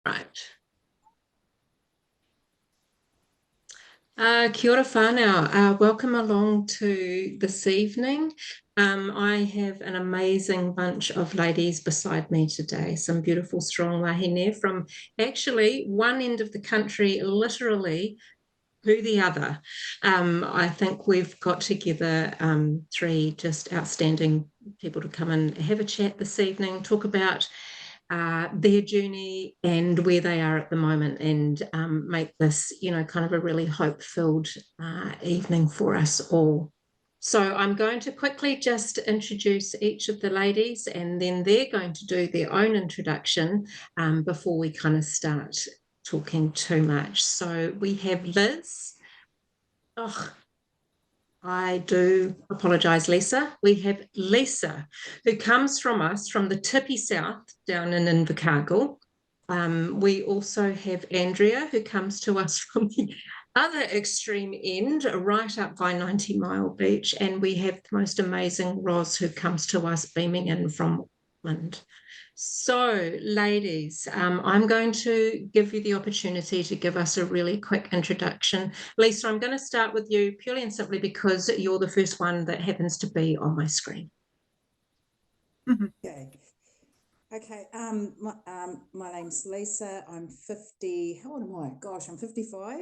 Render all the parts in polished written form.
Right. Kia ora whānau. Welcome along to this evening. I have an amazing bunch of ladies beside me today, some beautiful, strong wahine from actually one end of the country, literally to the other. I think we've got together three just outstanding people to come and have a chat this evening, talk about their journey and where they are at the moment, and make this, kind of a really hope-filled evening for us all. So I'm going to quickly just introduce each of the ladies, and then they're going to do their own introduction before we kind of start talking too much. So we have Liz. Oh, I do apologise, Lisa. We have Lisa, who comes from us from the tippy south down in Invercargill. We also have Andrea, who comes to us from the other extreme end, right up by 90 Mile Beach. And we have the most amazing Roz, who comes to us beaming in from Auckland. So, ladies, I'm going to give you the opportunity to give us a really quick introduction. Lisa, I'm going to start with you purely and simply because you're the first one that happens to be on my screen. Okay. Okay. My name's Lisa. I'm 50. How old am I? Gosh, I'm 55.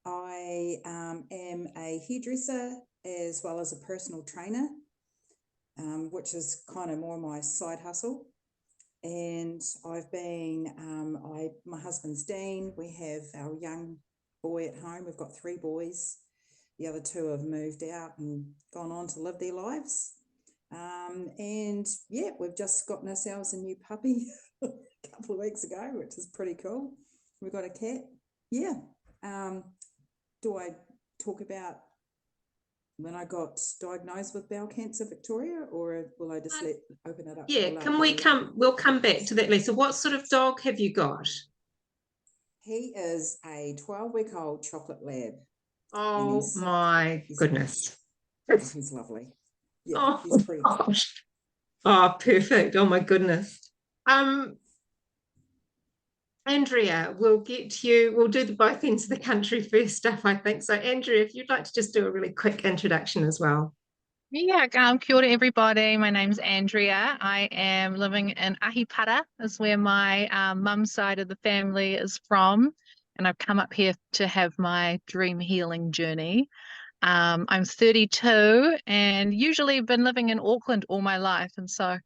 I am a hairdresser as well as a personal trainer, which is kind of more my side hustle. And I've been, my husband's Dean. We have our young boy at home. We've got 3 boys. The other 2 have moved out and gone on to live their lives. And yeah, we've just gotten ourselves a new puppy a couple of weeks ago, which is pretty cool. We've got a cat. Yeah. Do I talk about when I got diagnosed with bowel cancer, Victoria, or will I just open it up? Yeah, we'll come back to that, Lisa. What sort of dog have you got? He is a 12-week-old chocolate lab. Oh my goodness. He's lovely. Yeah, he's pretty. Gosh. Oh, perfect. Oh my goodness. Andrea, we'll do the both ends of the country first stuff, I think. So Andrea, if you'd like to just do a really quick introduction as well. Yeah, kia ora everybody. My name's Andrea. I am living in Ahipara, is where my mum's side of the family is from. And I've come up here to have my dream healing journey. I'm 32 and usually been living in Auckland all my life. And so,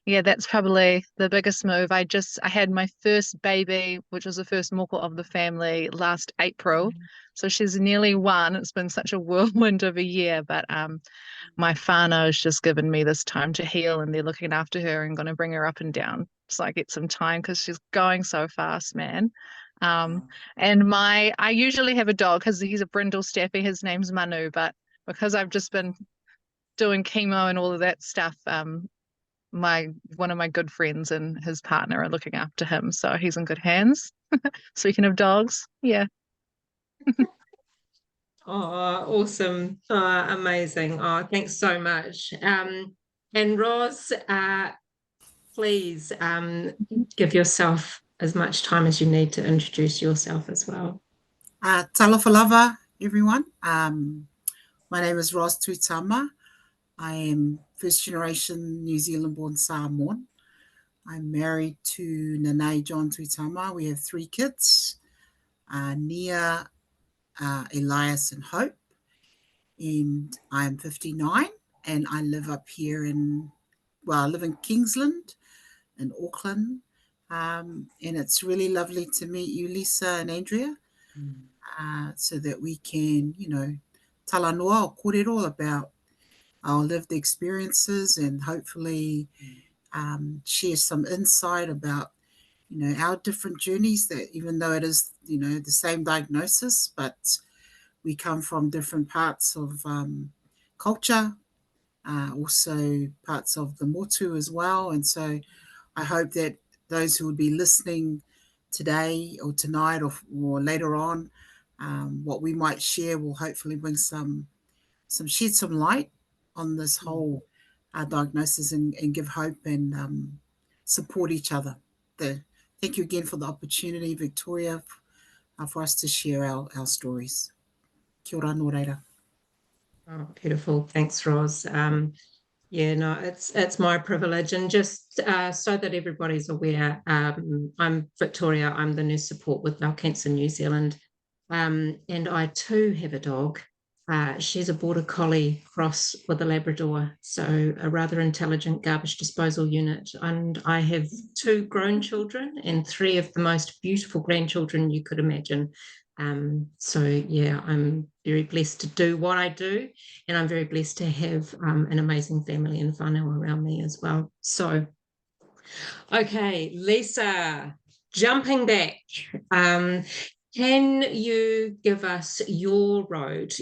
yeah, that's probably the biggest move. I had my first baby, which was the first moko of the family last April. So she's nearly 1. It's been such a whirlwind of a year, but my whānau has just given me this time to heal, and they're looking after her and going to bring her up and down so I get some time because she's going so fast, man. And I usually have a dog because he's a brindle staffy. His name's Manu, but because I've just been doing chemo and all of that stuff, one of my good friends and his partner are looking after him, so he's in good hands. Speaking of dogs, yeah. Oh, awesome. Oh, amazing. Oh, thanks so much. And Roz, please give yourself as much time as you need to introduce yourself as well. Talofa lava, everyone. My name is Roz Tuitama. I am first generation New Zealand born Samoan. I'm married to Nanai John Tuitama. We have 3 kids, Nia, Elias and Hope. And I'm 59 and I live up here I live in Kingsland in Auckland. And it's really lovely to meet you, Lisa and Andrea, so that we can, tala noa o korero about our lived experiences and hopefully share some insight about, our different journeys, that even though it is, the same diagnosis, but we come from different parts of culture, also parts of the motu as well. And so I hope that those who would be listening today or tonight or later on, what we might share will hopefully bring shed some light on this whole diagnosis and give hope and support each other, the thank you again for the opportunity, Victoria, for us to share our stories. Kia ora nō reira. Oh, beautiful. Thanks, Ros. Yeah, no, it's my privilege. And just so that everybody's aware, I'm Victoria. I'm the nurse support with Bowel Cancer New Zealand. And I too have a dog. She's a border collie cross with a Labrador, so a rather intelligent garbage disposal unit. And I have 2 grown children and 3 of the most beautiful grandchildren you could imagine. So yeah, I'm very blessed to do what I do, and I'm very blessed to have an amazing family and whānau around me as well. So, okay, Lisa, jumping back, can you give us your road,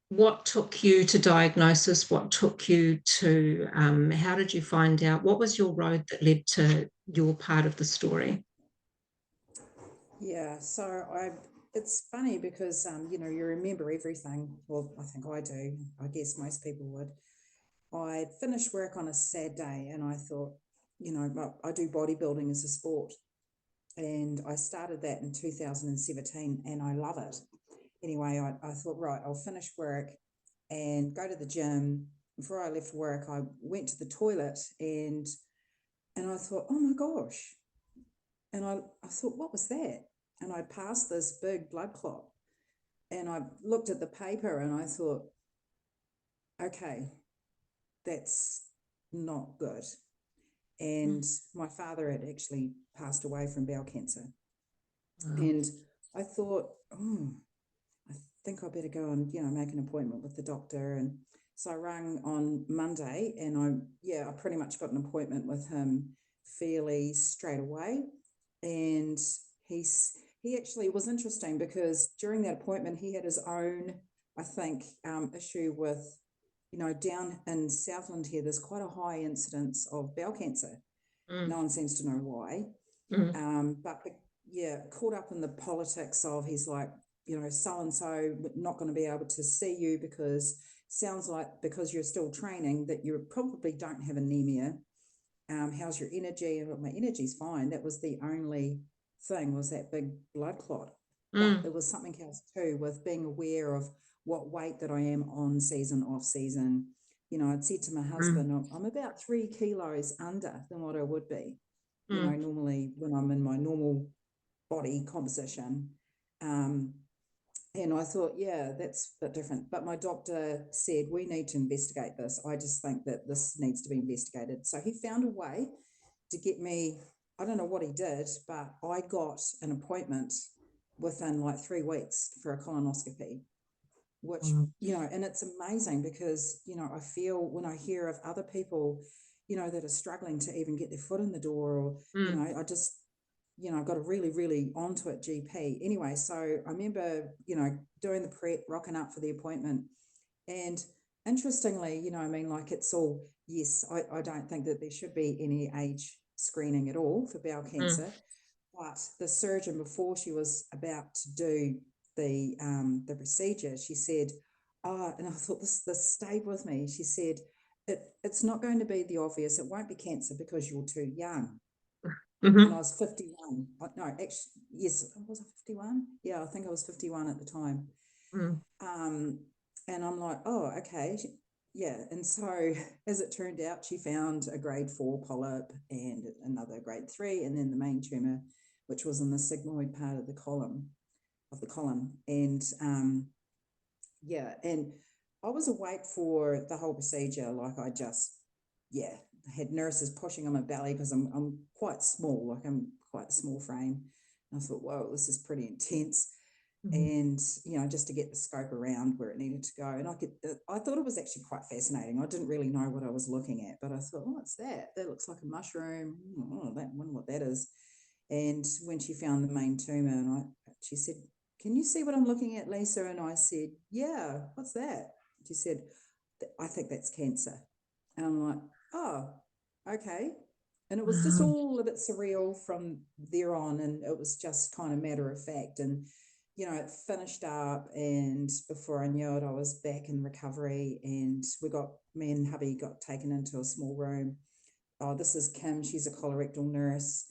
what took you to diagnosis, what took you to, how did you find out, what was your road that led to your part of the story? Yeah, so it's funny because, you know, you remember everything. Well, I think I do. I guess most people would. I finished work on a sad day and I thought, you know, I do bodybuilding as a sport. And I started that in 2017 and I love it. Anyway, I thought, right, I'll finish work and go to the gym. Before I left work, I went to the toilet and I thought, oh my gosh. And I thought, what was that? And I passed this big blood clot. And I looked at the paper and I thought, okay, that's not good. And my father had actually passed away from bowel cancer. And I thought, oh, I think I better go and, you know, make an appointment with the doctor. And so I rang on Monday and I pretty much got an appointment with him fairly straight away. And he actually was interesting because during that appointment, he had his own, I think, issue with, you know, down in Southland here, there's quite a high incidence of bowel cancer. No one seems to know why. But yeah, caught up in the politics of, he's like, you know, so-and-so not going to be able to see you because sounds like because you're still training that you probably don't have anemia. How's your energy? And my energy's fine. That was the only thing, was that big blood clot. But there was something else too, with being aware of what weight that I am on season, off season. You know, I'd said to my husband, I'm about 3 kilos under than what I would be, you know, normally when I'm in my normal body composition. And I thought, yeah, that's a bit different. But my doctor said, we need to investigate this. I just think that this needs to be investigated. So he found a way to get me, I don't know what he did, but I got an appointment within like 3 weeks for a colonoscopy, which, you know, and it's amazing because, you know, I feel when I hear of other people, you know, that are struggling to even get their foot in the door, or, you know, I just, you know, I got a really, really onto it GP. Anyway, so I remember, you know, doing the prep, rocking up for the appointment. And interestingly, you know, I mean, like it's all, yes, I don't think that there should be any age screening at all for bowel cancer. But the surgeon, before she was about to do the procedure, she said, oh, and I thought this stayed with me. She said, it's not going to be the obvious. It won't be cancer because you're too young. And I was 51. No, actually, yes, was I 51? Yeah, I think I was 51 at the time. And I'm like, oh, okay. Yeah. And so as it turned out, she found a grade 4 polyp and another grade 3, and then the main tumor, which was in the sigmoid part of the colon. And yeah, and I was awake for the whole procedure. Like I just, yeah, had nurses pushing on my belly because I'm quite small, like I'm quite a small frame. And I thought, whoa, this is pretty intense. And, you know, just to get the scope around where it needed to go. And I thought it was actually quite fascinating. I didn't really know what I was looking at, but I thought, oh, what's that? That looks like a mushroom. Oh, I wonder what that is. And when she found the main tumor, and she said, can you see what I'm looking at, Lisa? And I said, yeah, what's that? She said, I think that's cancer. And I'm like, oh, okay. And it was just all a bit surreal from there on. And it was just kind of matter of fact. And, you know, it finished up, and before I knew it, I was back in recovery, and me and hubby got taken into a small room. Oh, this is Kim. She's a colorectal nurse.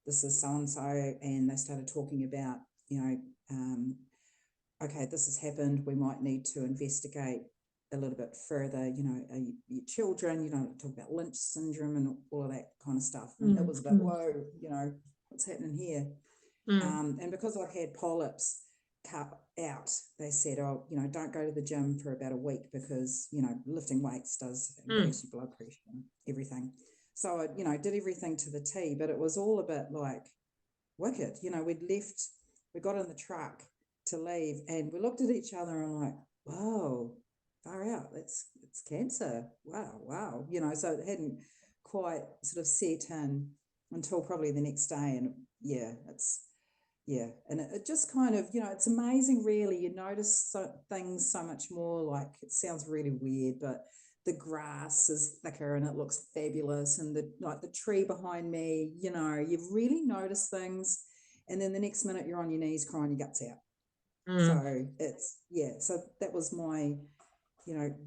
this is so-and-so, and they started talking about, okay, this has happened, we might need to investigate a little bit further, your children, talk about Lynch syndrome and all of that kind of stuff. And it was a bit, whoa, what's happening here? And because I'd had polyps cut out, they said, don't go to the gym for about a week because, lifting weights does increase your blood pressure and everything. So I, did everything to the T, but it was all a bit like wicked. We got in the truck to leave and we looked at each other and like, whoa, far out, it's cancer. Wow. So it hadn't quite sort of set in until probably the next day. And and it just kind of, it's amazing really. You notice things so much more, like it sounds really weird, but the grass is thicker and it looks fabulous, and the tree behind me, you really notice things, and then the next minute you're on your knees crying your guts out. So so that was my,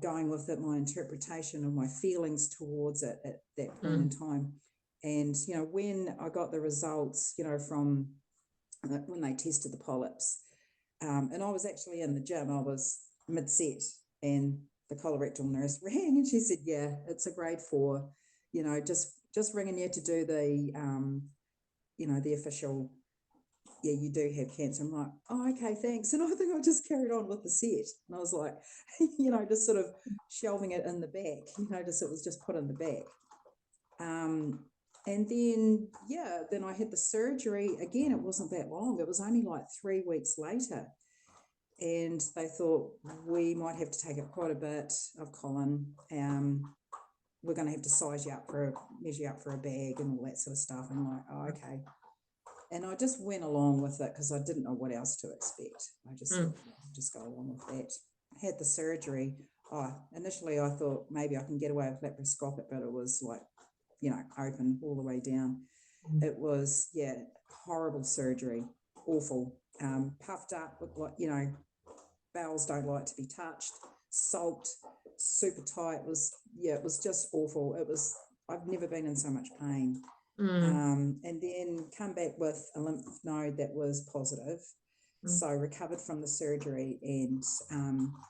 going with it, my interpretation of my feelings towards it at that point in time. And when I got the results, from when they tested the polyps, and I was actually in the gym, I was mid-set, and the colorectal nurse rang and she said, yeah, it's a grade 4, just ringing you to do the the official, you do have cancer. I'm like, oh, okay, thanks. And I think I just carried on with the set, and I was like, just sort of shelving it in the back, it was just put in the back. And then then I had the surgery again. It wasn't that long, it was only like 3 weeks later. And they thought we might have to take up quite a bit of Colin. We're going to have to size you up measure you up for a bag and all that sort of stuff. And I'm like, oh, okay. And I just went along with it because I didn't know what else to expect. I just thought, just go along with that. I had the surgery. Initially I thought maybe I can get away with laparoscopic, but it was like, open all the way down. It was, horrible surgery, awful. Puffed up, looked like, bowels don't like to be touched, sulked, super tight. It was just awful. I've never been in so much pain. And then come back with a lymph node that was positive. So recovered from the surgery and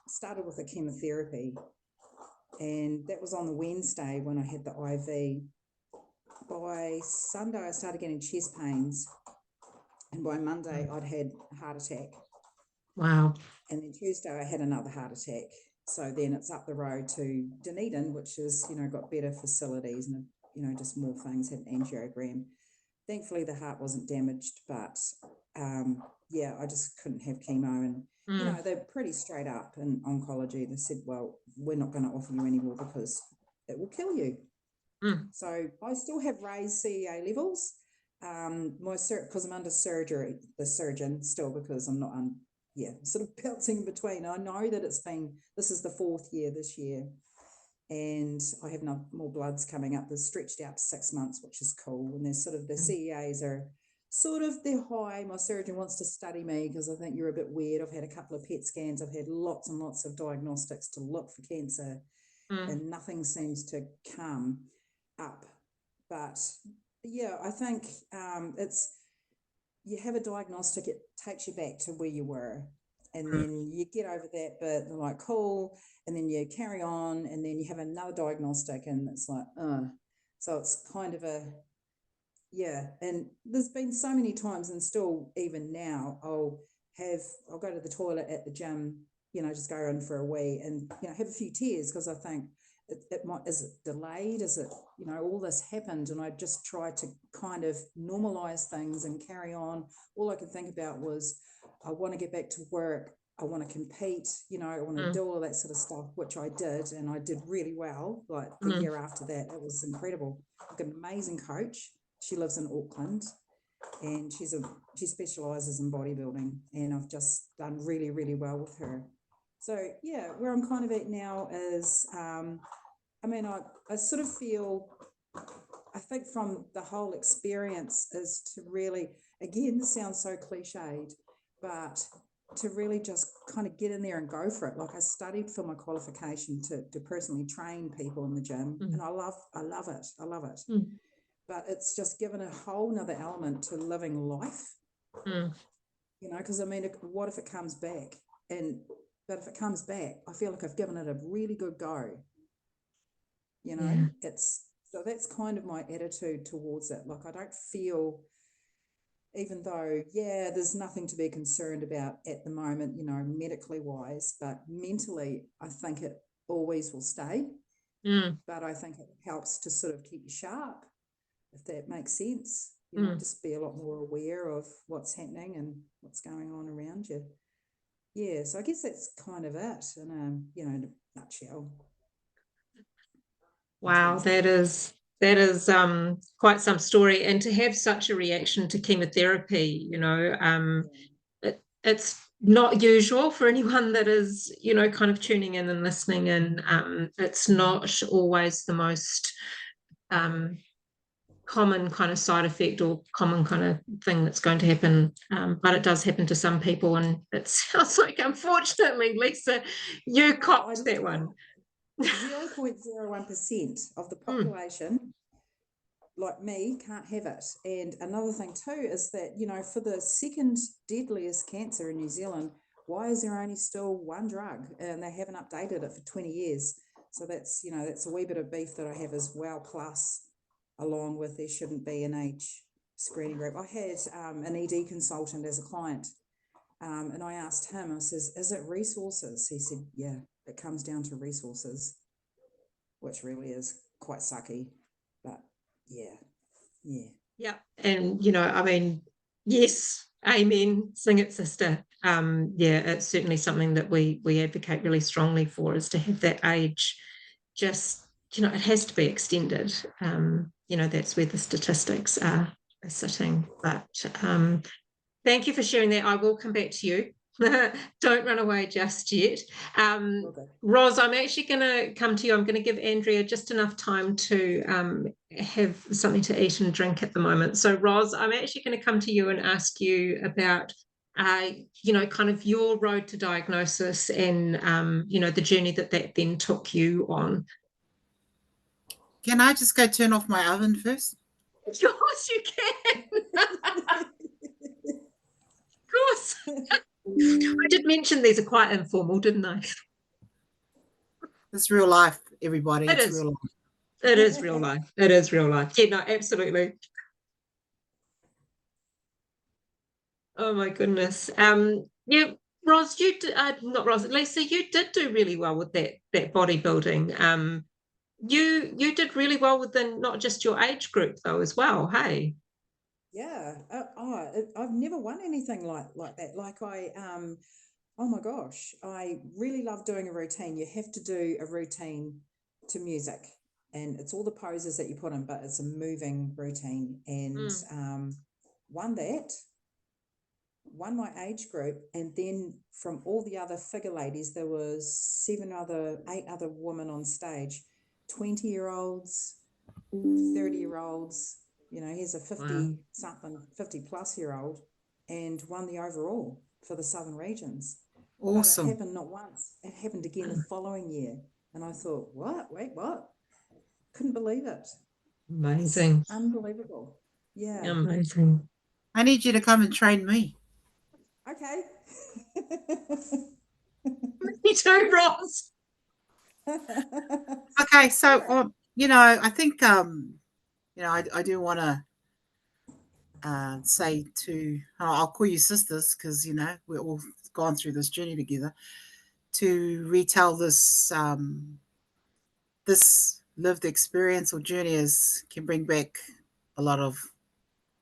started with the chemotherapy. And that was on the Wednesday when I had the IV. By Sunday, I started getting chest pains. And by Monday, I'd had a heart attack. Wow. And then Tuesday, I had another heart attack. So then it's up the road to Dunedin, which is, got better facilities and, just more things, had an angiogram. Thankfully, the heart wasn't damaged, but, I just couldn't have chemo. And, they're pretty straight up in oncology. They said, well, we're not going to offer you anymore because it will kill you. So I still have raised CEA levels. Because I'm under surgery, the surgeon still, because I'm not sort of bouncing in between. I know that this is the 4th year this year, and I have more bloods coming up. They're stretched out to 6 months, which is cool. And there's sort of the CEAs are they're high. My surgeon wants to study me because I think you're a bit weird. I've had a couple of PET scans. I've had lots and lots of diagnostics to look for cancer, and nothing seems to come up. But I think you have a diagnostic, it takes you back to where you were, and then you get over that bit, they're like, cool, and then you carry on, and then you have another diagnostic, and it's like, so it's kind of and there's been so many times, and still even now, I'll go to the toilet at the gym, just go in for a wee, and have a few tears because I think, is it delayed? Is it, all this happened, and I just tried to kind of normalize things and carry on. All I could think about was, I want to get back to work. I want to compete, I want to do all that sort of stuff, which I did, and I did really well. Like the year after that, it was incredible. I've got an amazing coach. She lives in Auckland, and she specializes in bodybuilding, and I've just done really, really well with her. So where I'm kind of at now is, I sort of feel, I think from the whole experience is to really, again, this sounds so cliched, but to really just kind of get in there and go for it. Like I studied for my qualification to personally train people in the gym, and I love it. but it's just given a whole nother element to living life, because I mean, what if it comes back? But if it comes back, I feel like I've given it a really good go. So that's kind of my attitude towards it. Like, I don't feel, even though, there's nothing to be concerned about at the moment, medically wise, but mentally, I think it always will stay. But I think it helps to sort of keep you sharp, if that makes sense. Just be a lot more aware of what's happening and what's going on around you. Yeah, so I guess that's kind of it in a nutshell. Wow, that is quite some story, and to have such a reaction to chemotherapy, it's not usual for anyone that is, kind of tuning in and listening, and it's not always the most common kind of side effect or common kind of thing that's going to happen, but it does happen to some people, and it sounds like, unfortunately, Lisa, you copped that one. 0.01% of the population, like me, can't have it. And another thing too is that, for the second deadliest cancer in New Zealand, why is there only still one drug and they haven't updated it for 20 years? So that's, that's a wee bit of beef that I have as well, plus along with there shouldn't be an age screening group. I had an ED consultant as a client, and I asked him, I says, is it resources? He said, yeah, it comes down to resources, which really is quite sucky, but yeah. And I mean, yes, amen, sing it, sister. It's certainly something that we advocate really strongly for, is to have that age just, it has to be extended. That's where the statistics are sitting. But thank you for sharing that. I will come back to you. Don't run away just yet. Okay. Ros, I'm actually going to come to you. I'm going to give Andrea just enough time to have something to eat and drink at the moment. So, Ros, I'm actually going to come to you and ask you about, kind of your road to diagnosis and, the journey that then took you on. Can I just go turn off my oven first? Of course you can. Of course. I did mention these are quite informal, didn't I? It's real life, everybody. It's real life. It is real life. It is real life. Yeah, no, absolutely. Oh my goodness. Ros, you did, not Ros, Lisa, you did do really well with that bodybuilding. You did really well within not just your age group though as well. Hey. Yeah. I've never won anything like that. Like oh my gosh, I really love doing a routine. You have to do a routine to music, and it's all the poses that you put in, but it's a moving routine. And won my age group, and then from all the other figure ladies, there was 8 other women on stage, 20-year-olds, 30-year-olds. Here's a 50 plus year old, and won the overall for the southern regions. Awesome. But it happened not once. It happened again the following year. And I thought, what? Wait, what? Couldn't believe it. Amazing. It's unbelievable. Yeah. Amazing. I need you to come and train me. Okay. Me too, Ros. Okay, so I think I do want to say I'll call you sisters, because we're all gone through this journey together, to retell this this lived experience or journey can bring back a lot of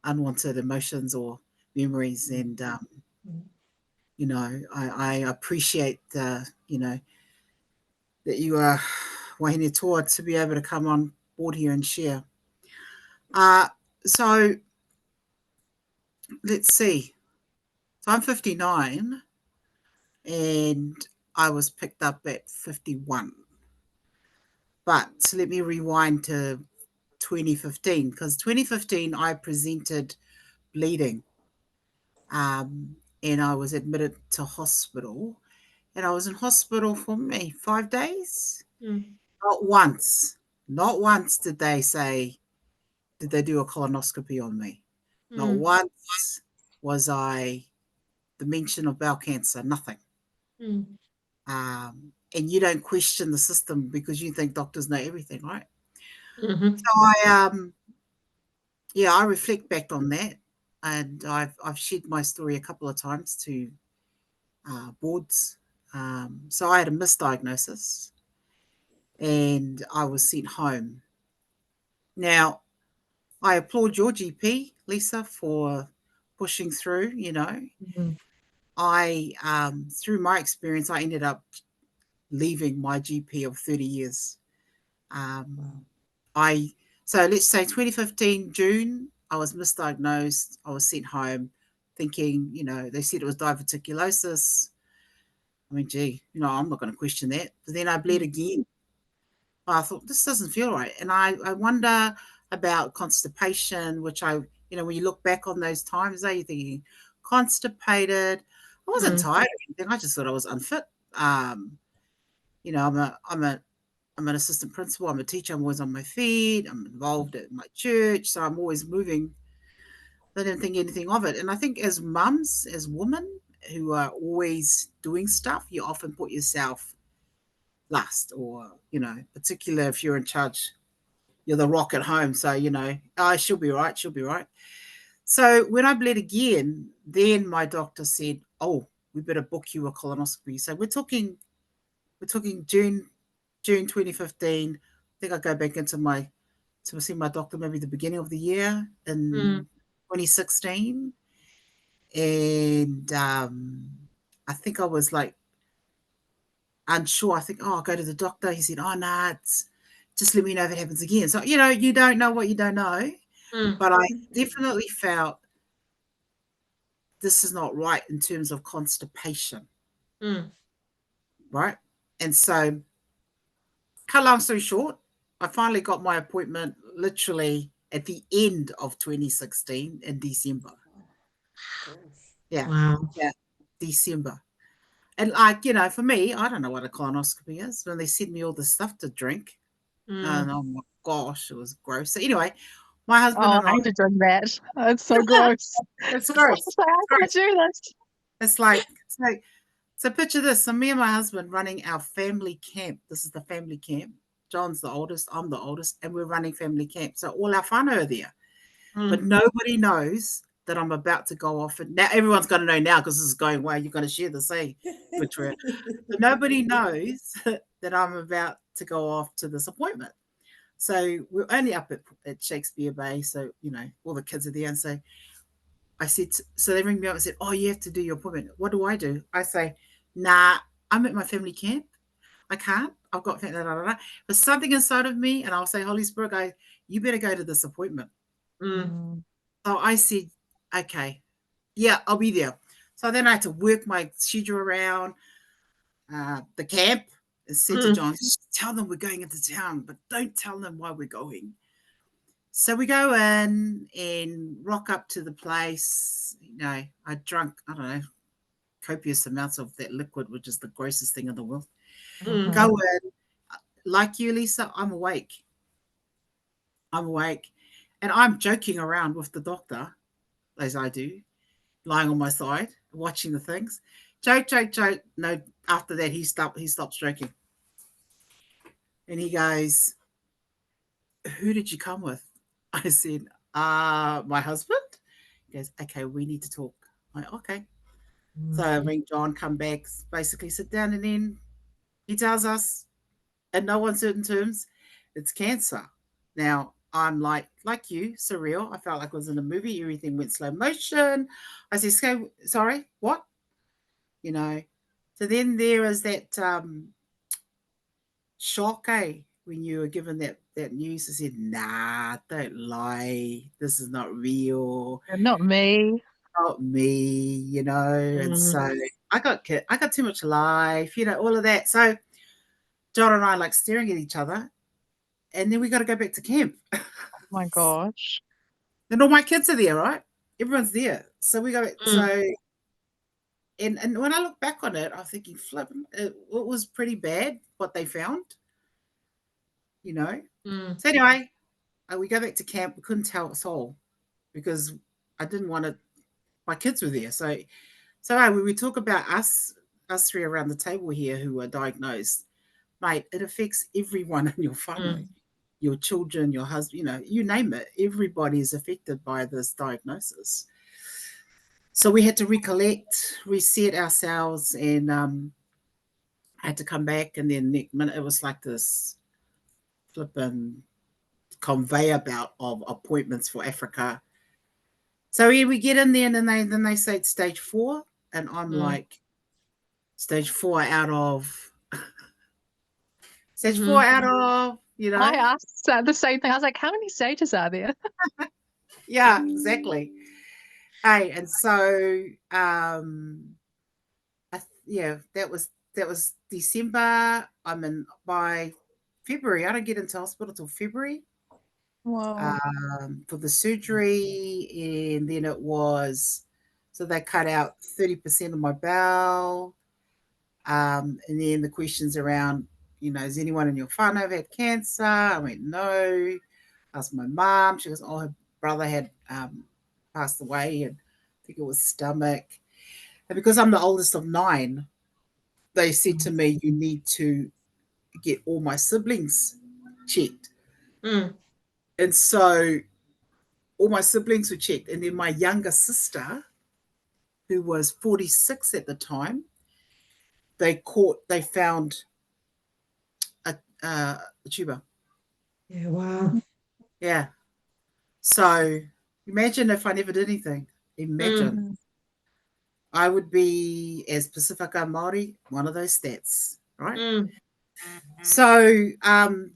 unwanted emotions or memories, and I appreciate that you are wahine toa to be able to come on board here and share. So let's see. So I'm 59, and I was picked up at 51. But let me rewind to 2015, because 2015 I presented bleeding, and I was admitted to hospital, and I was in hospital for 5 days. Not once did they say did they do a colonoscopy on me. Not Mm. once was I the mention of bowel cancer, nothing. Mm. And you don't question the system because you think doctors know everything, right? Mm-hmm. So I reflect back on that, and I've shared my story a couple of times to boards. So I had a misdiagnosis, and I was sent home. Now I applaud your GP, Lisa, for pushing through. Mm. I through my experience, I ended up leaving my GP of 30 years. Um, I so let's say 2015 June, I was misdiagnosed. I was sent home, thinking, they said it was diverticulosis. I mean, gee, I'm not going to question that. But then I bled again. I thought this doesn't feel right, and I wonder about constipation, which when you look back on those times, you're thinking constipated. I wasn't Mm. tired or anything. I just thought I was unfit. I'm an assistant principal. I'm a teacher. I'm always on my feet. I'm involved at my church, so I'm always moving. I didn't think anything of it. And I think as mums, as women who are always doing stuff, you often put yourself last, or particularly if you're in charge, you're the rock at home. So oh, she'll be right. She'll be right. So when I bled again, then my doctor said, "Oh, we better book you a colonoscopy." So we're talking June 2015. I think I go back to see my doctor maybe the beginning of the year Mm. in 2016. And I think I was like unsure. I think, oh, I'll go to the doctor. He said, oh, no, it's just let me know if it happens again. So, you don't know what you don't know. Mm. But I definitely felt this is not right in terms of constipation. Mm. Right. And so, cut long story short, I finally got my appointment literally at the end of 2016 in December. Gosh. Yeah. Wow. Yeah. December. And for me, I don't know what a colonoscopy is. When they sent me all the stuff to drink, and Mm. oh my gosh, it was gross. So anyway, my husband Oh, and I I, hated doing that. It's so gross. it's It's gross. like, I It's can't gross. do this. It's like, so picture this. So me and my husband running our family camp. This is the family camp. John's the oldest, I'm the oldest, and we're running family camp. So all our whānau are there. But Mm. nobody knows that I'm about to go off. And now everyone's going to know now because this is going, wow, you're going to share the same, Victoria. But nobody knows that I'm about to go off to this appointment. So we're only up at Shakespeare Bay. So, all the kids are there. And so I said, so they ring me up and said, oh, you have to do your appointment. What do? I say, nah, I'm at my family camp. I can't. I've got There's something inside of me, and I'll say, Holy Spirit, you better go to this appointment. Mm. So I said, okay, yeah, I'll be there. So then I had to work my schedule around the camp and said to Mm. John, just tell them we're going into town, but don't tell them why we're going. So we go in and rock up to the place. I drank, I don't know, copious amounts of that liquid, which is the grossest thing in the world. Mm. Go in. Like you, Lisa, I'm awake. And I'm joking around with the doctor, as I do, lying on my side, watching the things. Joke. No, after that, he stopped stroking. And he goes, who did you come with? I said, my husband. He goes, okay, we need to talk. I'm like, okay. So I ring John, come back, basically sit down, and then he tells us, in no uncertain terms, it's cancer. Now, I'm like you, surreal. I felt like I was in a movie. Everything went slow motion. I said, sorry, what? So then there is that shock, when you were given that news. I said, nah, don't lie. This is not real. Not me. Not me, And so I got too much life, all of that. So John and I like staring at each other, and then we got to go back to camp. Oh my gosh. And all my kids are there, right? Everyone's there. So we go. So and when I look back on it, I'm thinking, flip, it was pretty bad what they found. Mm. So anyway, we go back to camp. We couldn't tell a soul because I didn't want to. My kids were there, so when we talk about us three around the table here who are diagnosed, mate, it affects everyone in your whānau, your children, your husband, you name it. Everybody is affected by this diagnosis. So we had to recollect, reset ourselves, and I had to come back. And then next minute, it was like this flipping conveyor belt of appointments for Africa. So here we get in there, and then they say it's stage 4, and I'm like, stage 4 out of stage 4 out of, I asked the same thing. I was like, how many stages are there? Yeah, exactly. Hey, and so that was December. I'm in by February. I don't get into hospital till February. Wow. For the surgery, and then it was, so they cut out 30% of my bowel. And then the questions around, has anyone in your whānau had cancer? I went, no. I asked my mom. She goes, oh, her brother had passed away, and I think it was stomach. And because I'm the oldest of 9, they said to me, you need to get all my siblings checked. And so all my siblings were checked. And then my younger sister, who was 46 at the time, they found a tuber. Yeah, wow. Yeah. So imagine if I never did anything. Imagine. I would be, as Pacifica Māori, one of those stats, right? So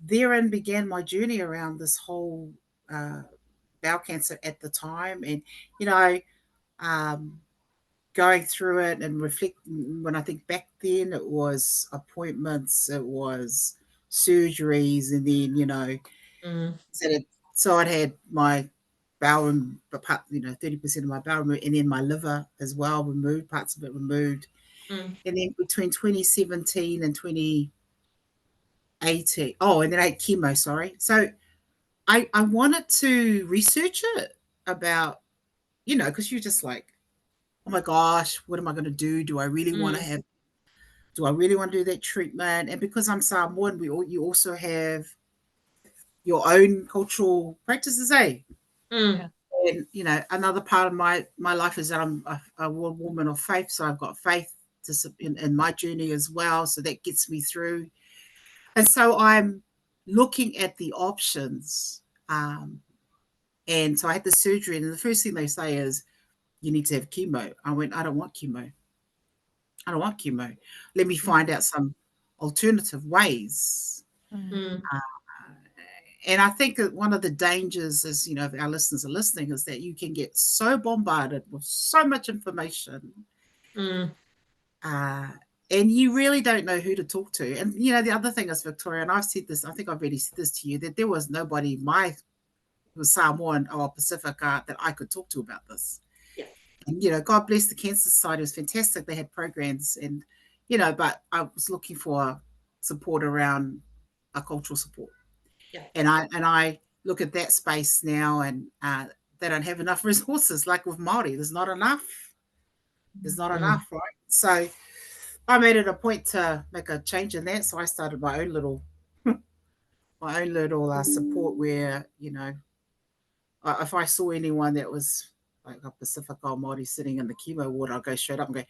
therein began my journey around this whole bowel cancer at the time. And, going through it and reflecting, when I think back then, it was appointments, it was surgeries, and then, so I'd had my bowel, 30% of my bowel removed, and then my liver as well removed, parts of it removed. And then between 2017 and 2018, and then I had chemo, sorry. So I wanted to research it about, because you're just like, oh my gosh, what am I going to do? Do I really want to do that treatment? And because I'm Samoan, you also have your own cultural practices, eh? Yeah. And another part of my life is that I'm a woman of faith, so I've got faith in my journey as well. So that gets me through. And so I'm looking at the options. And so I had the surgery, and the first thing they say is, you need to have chemo. I went, I don't want chemo. Let me find out some alternative ways. And I think that one of the dangers is, if our listeners are listening, is that you can get so bombarded with so much information, and you really don't know who to talk to. And, the other thing is, Victoria, and I've said this, I think I've already said this to you, that there was nobody who was Samoan or Pacifica that I could talk to about this. Yeah. And, God bless the Cancer Society. It was fantastic. They had programs, and, but I was looking for support around a cultural support. Yeah. And I look at that space now, and they don't have enough resources. Like with Māori, there's not enough. Right? So I made it a point to make a change in that. So I started my own little support where, if I saw anyone that was like a Pacifica or Māori sitting in the chemo ward, I'd go straight up and go,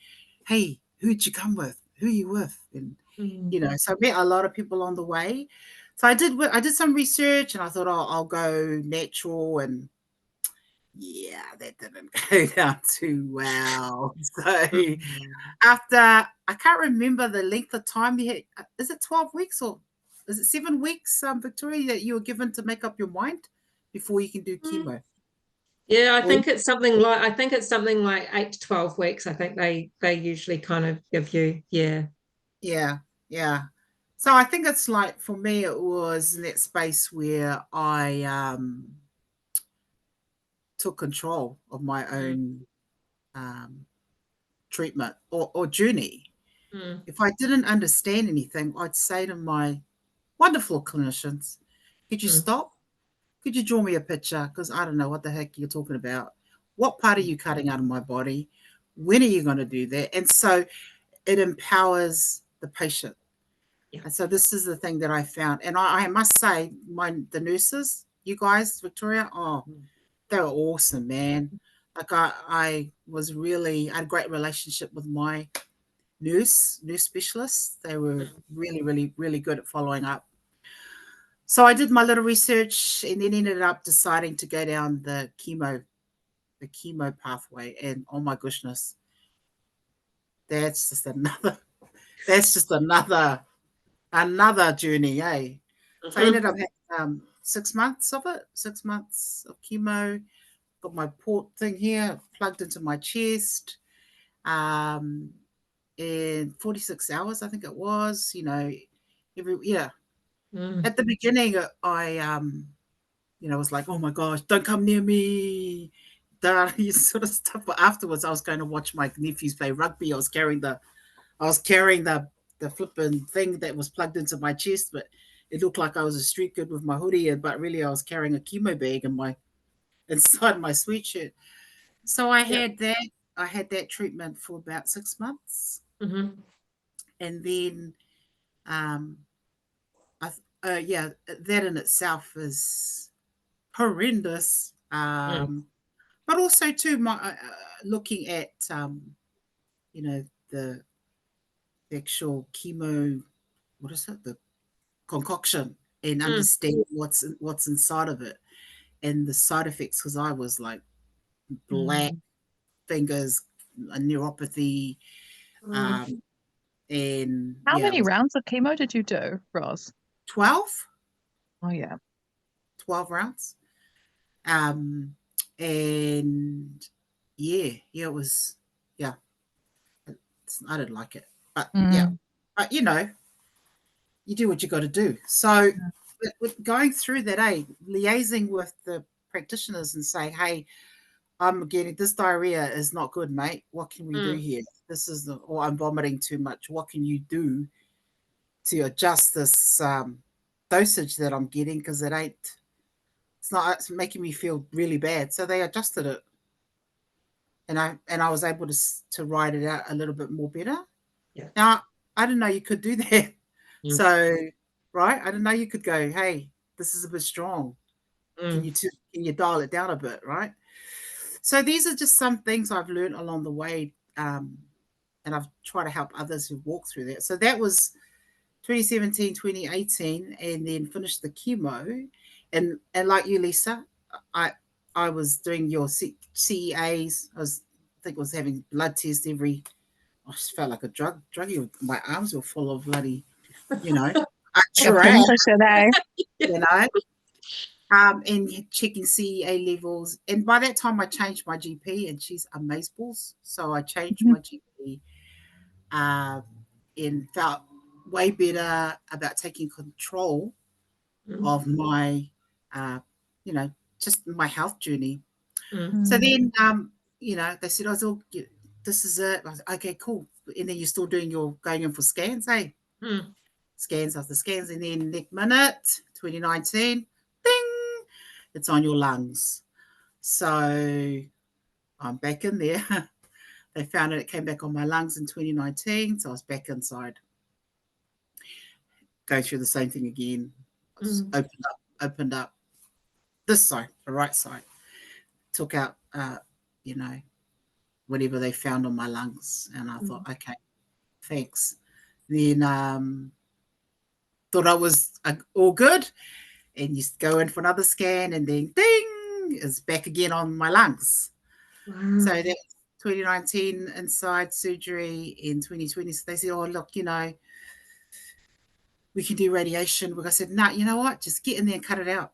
hey, who'd you come with? Who are you with? And, so I met a lot of people on the way. So I did some research, and I thought, I'll go natural, and yeah, that didn't go down too well. So after, I can't remember the length of time you had. Is it 12 weeks or is it 7 weeks, Victoria, that you were given to make up your mind before you can do chemo? Yeah, I think it's something like 8 to 12 weeks. I think they usually kind of give you, yeah. Yeah. So I think it's like, for me, it was in that space where I took control of my own treatment or journey. If I didn't understand anything, I'd say to my wonderful clinicians, could you stop? could you draw me a picture? Because I don't know what the heck you're talking about. What part are you cutting out of my body? When are you going to do that? And so it empowers the patient. Yeah. And so this is the thing that I found. And I must say, the nurses, you guys, Victoria, they were awesome, man. Like I had a great relationship with my nurse specialists. They were really, really, really good at following up. So I did my little research and then ended up deciding to go down the chemo pathway. And oh my goodness, that's just another journey, eh? So I ended up having 6 months of it, 6 months of chemo. Got my port thing here plugged into my chest. In 46 hours, I think it was, At the beginning, I was like, oh my gosh, don't come near me. That sort of stuff. But afterwards, I was going to watch my nephews play rugby. I was carrying the flipping thing that was plugged into my chest, but it looked like I was a street kid with my hoodie, but really I was carrying a chemo bag inside my sweatshirt. So I had that treatment for about 6 months. Mm-hmm. And then that in itself is horrendous. But also too, my looking at the actual chemo, what is it, the concoction, and understand what's inside of it and the side effects, because I was like black fingers, a neuropathy, and How many rounds of chemo did you do, Roz? 12. Oh yeah, 12 rounds. And it was, I didn't like it, but but you do what you got to do. So with going through that, liaising with the practitioners and saying, hey, I'm getting this diarrhea is not good, mate. What can we do here? Or I'm vomiting too much. What can you do to adjust this dosage that I'm getting? Because it's making me feel really bad. So they adjusted it. And I was able to ride it out a little bit more better. Yeah. Now, I didn't know you could do that. So, right? I didn't know you could go, hey, this is a bit strong. Can you dial it down a bit, right? So these are just some things I've learned along the way, and I've tried to help others who walk through that. So that was 2017, 2018, and then finished the chemo. And like you, Lisa, I was doing your CEAs. I think I was having blood tests I just felt like a druggie. My arms were full of bloody, a track, and checking CEA levels. And by that time, I changed my GP, and she's amazeballs. So I changed my GP, and felt way better about taking control of my, just my health journey. So then, they said, this is it. I was like, okay, cool. And then you're still going in for scans, eh? Scans after scans. And then next minute, 2019, ding, it's on your lungs. So I'm back in there. They found it came back on my lungs in 2019. So I was back inside. Going through the same thing again. Opened up this side, the right side. Took out, whatever they found on my lungs. And I thought, okay, thanks. Then thought I was all good. And you go in for another scan, and then ding, is back again on my lungs. Wow. So that's 2019 inside surgery. In 2020, so they said, oh, look, we can do radiation. I said, no, you know what? Just get in there and cut it out.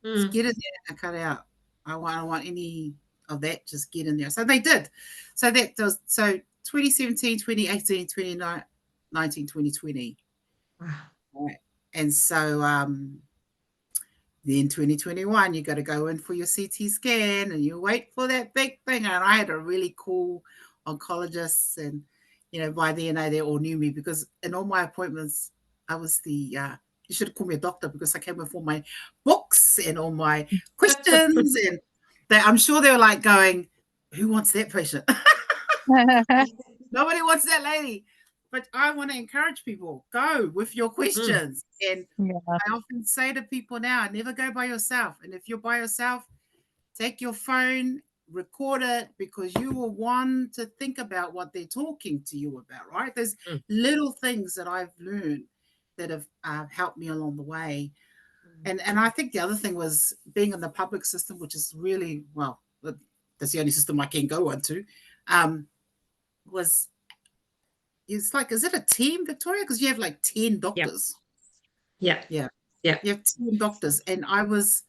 Just get in there and cut it out. I don't want any of that. Just get in there. So they did. So 2017, 2018, 2019, 2020. Wow. Right. And so then 2021, you got to go in for your CT scan, and you wait for that big thing. And I had a really cool oncologist, and by then they all knew me, because in all my appointments, I was you should have called me a doctor, because I came with all my books texts and all my questions, and I'm sure they were like going, "Who wants that patient?" Nobody wants that lady. But I want to encourage people, go with your questions. And Yeah. I often say to people now, never go by yourself. And if you're by yourself, take your phone, record it, because you will want to think about what they're talking to you about, right? There's little things that I've learned that have helped me along the way. And I think the other thing was being in the public system, which is really, well, that's the only system I can go into, was, it's like, is it a team, Victoria? Because you have like 10 doctors. Yeah. Yeah. Yeah. You have 10 doctors. And I was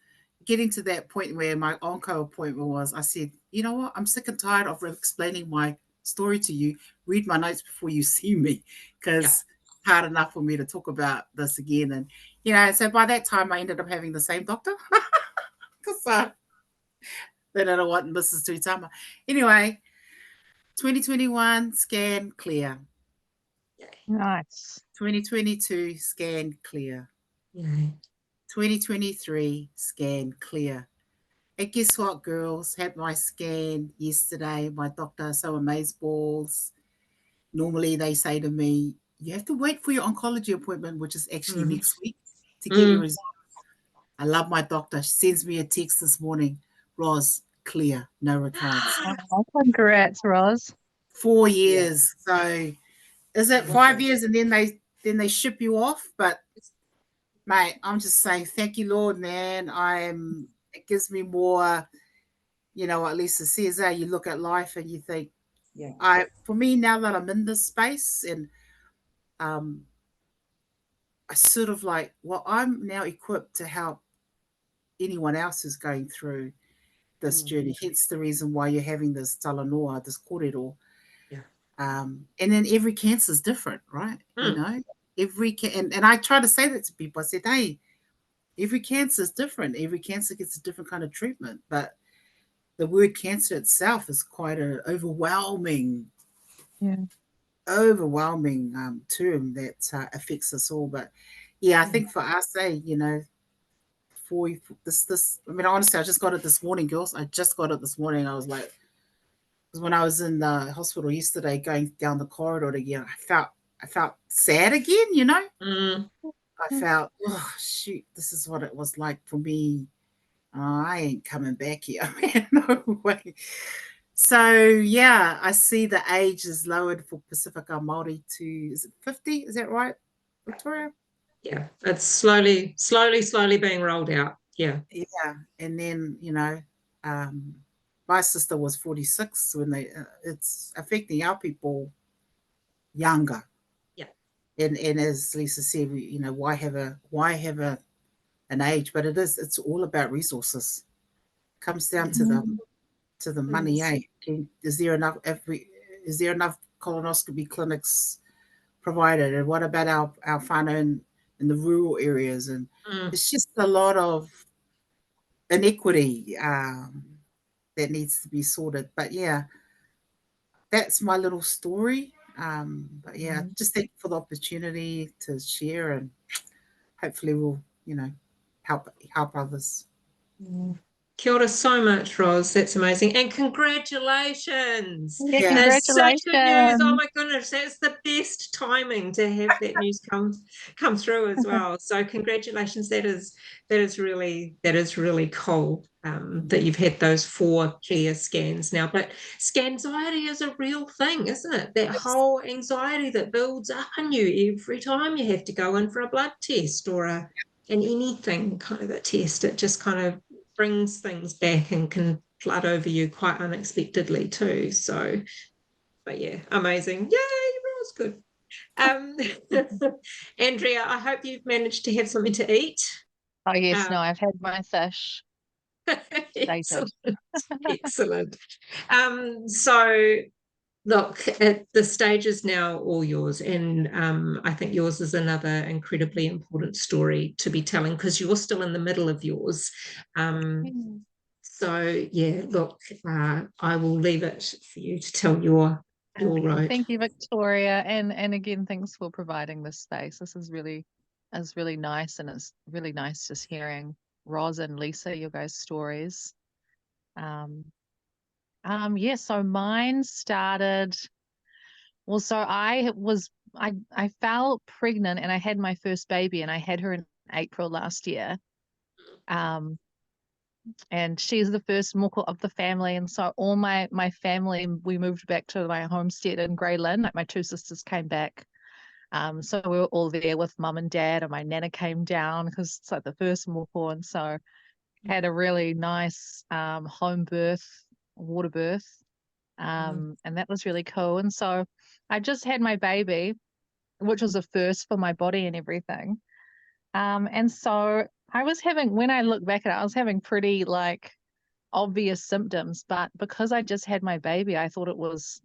getting to that point where my onco appointment was, I said, you know what? I'm sick and tired of explaining my story to you. Read my notes before you see me, because it's hard enough for me to talk about this again. And, you know, so by that time I ended up having the same doctor. Because they don't know what Mrs. Tuitama. Anyway, 2021 scan clear. Nice. 2022 scan clear. Yay. 2023 scan clear. And guess what, girls? Had my scan yesterday. My doctor, so amazed balls. Normally they say to me, you have to wait for your oncology appointment, which is actually next week, to get your results. I love my doctor. She sends me a text this morning. Ros, clear, no recurrence. Oh, congrats, Roz. 4 years. So is it 5 years and then they ship you off? But mate, I'm just saying, thank you, Lord, man. It gives me more, you know, what Lisa says, you look at life and you think, for me, now that I'm in this space, and I sort of like, well, I'm now equipped to help anyone else who's going through this journey. Hence the reason why you're having this talanoa, this korero. Yeah. And then every cancer is different, right? You know, and I try to say that to people. I said, hey, every cancer is different. Every cancer gets a different kind of treatment. But the word cancer itself is quite an overwhelming term that affects us all. But yeah, I think for us, you know, for this, I mean, honestly, I just got it this morning, girls. I just got it this morning. I was like, because when I was in the hospital yesterday, going down the corridor again, I felt sad again. You know, I felt, oh shoot, this is what it was like for me. Oh, I ain't coming back here, man. No way. So yeah, I see the age is lowered for Pacifica Māori to, is it 50? Is that right, Victoria? Yeah, it's slowly being rolled out. Yeah. Yeah, and then, you know, my sister was 46 when it's affecting our people younger. Yeah. And as Lisa said, you know, why have an age? But it's all about resources. It comes down to the money, eh? Is there enough colonoscopy clinics provided? And what about our whānau in the rural areas? And it's just a lot of inequity that needs to be sorted. But yeah, that's my little story. But yeah, just thank you for the opportunity to share, and hopefully we'll, you know, help others. Kia ora so much, Ros. That's amazing. And congratulations. Yeah, That's such good news. Oh congratulations. my goodness, that's the best timing to have that news come through as well. So congratulations. That is really cool that you've had those 4 clear scans now. But scanxiety is a real thing, isn't it? That whole anxiety that builds up on you every time you have to go in for a blood test or an anything kind of a test. It just kind of brings things back and can flood over you quite unexpectedly too. So, but yeah, amazing. Yay, Rose, good. Andrea, I hope you've managed to have something to eat. Oh yes, no, I've had my fish. Excellent. Excellent. So look, the stage is now all yours, and I think yours is another incredibly important story to be telling because you're still in the middle of yours. So yeah, look, I will leave it for you to tell your road. Thank you, Victoria, and again, thanks for providing this space. This is really nice, and it's really nice just hearing Roz and Lisa, your guys' stories. Yeah, so mine started, well, so I fell pregnant and I had my first baby and I had her in April last year. Um, and she's the first moko of the family. And so all my family, we moved back to my homestead in Grey Lynn. Like my two sisters came back. So we were all there with mum and dad, and my nana came down because it's like the first moko. And so had a really nice home birth, water birth. And that was really cool. And so I just had my baby, which was a first for my body and everything. And so I was having, when I look back at it, I was having pretty like obvious symptoms, but because I just had my baby, I thought it was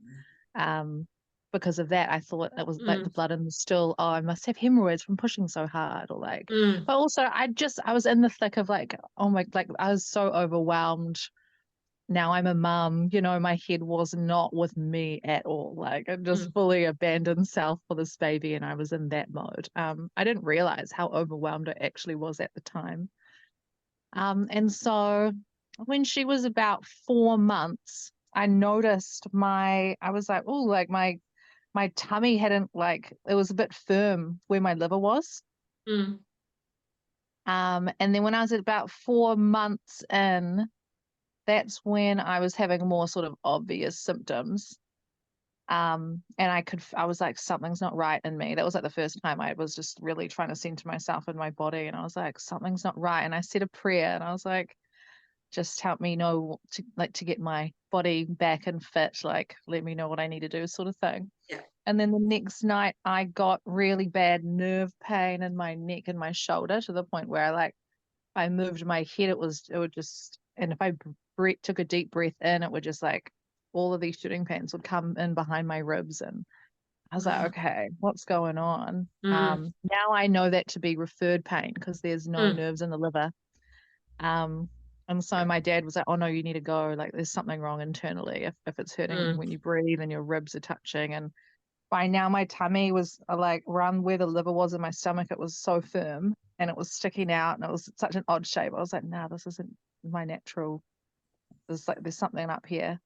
because of that. I thought it was like the blood in the stool. Oh, I must have hemorrhoids from pushing so hard, or like, but also I was in the thick of like, oh my, like I was so overwhelmed. Now I'm a mum, you know, my head was not with me at all. Like I just fully abandoned self for this baby, and I was in that mode. I didn't realize how overwhelmed I actually was at the time. And so when she was about 4 months, I noticed I was like, oh, like my tummy hadn't, like, it was a bit firm where my liver was. And then when I was at about 4 months in, that's when I was having more sort of obvious symptoms. And I was like, something's not right in me. That was like the first time I was just really trying to center myself in my body. And I was like, something's not right. And I said a prayer and I was like, just help me know to get my body back and fit, like let me know what I need to do, sort of thing. Yeah. And then the next night I got really bad nerve pain in my neck and my shoulder to the point where I moved my head, it would just, and if I took a deep breath in, it would just like all of these shooting pains would come in behind my ribs. And I was like, okay, what's going on? Now I know that to be referred pain because there's no nerves in the liver. And so my dad was like, oh no, you need to go. Like there's something wrong internally if it's hurting when you breathe and your ribs are touching. And by now my tummy was like around where the liver was in my stomach. It was so firm and it was sticking out and it was such an odd shape. I was like, nah, this isn't my natural. There's something up here.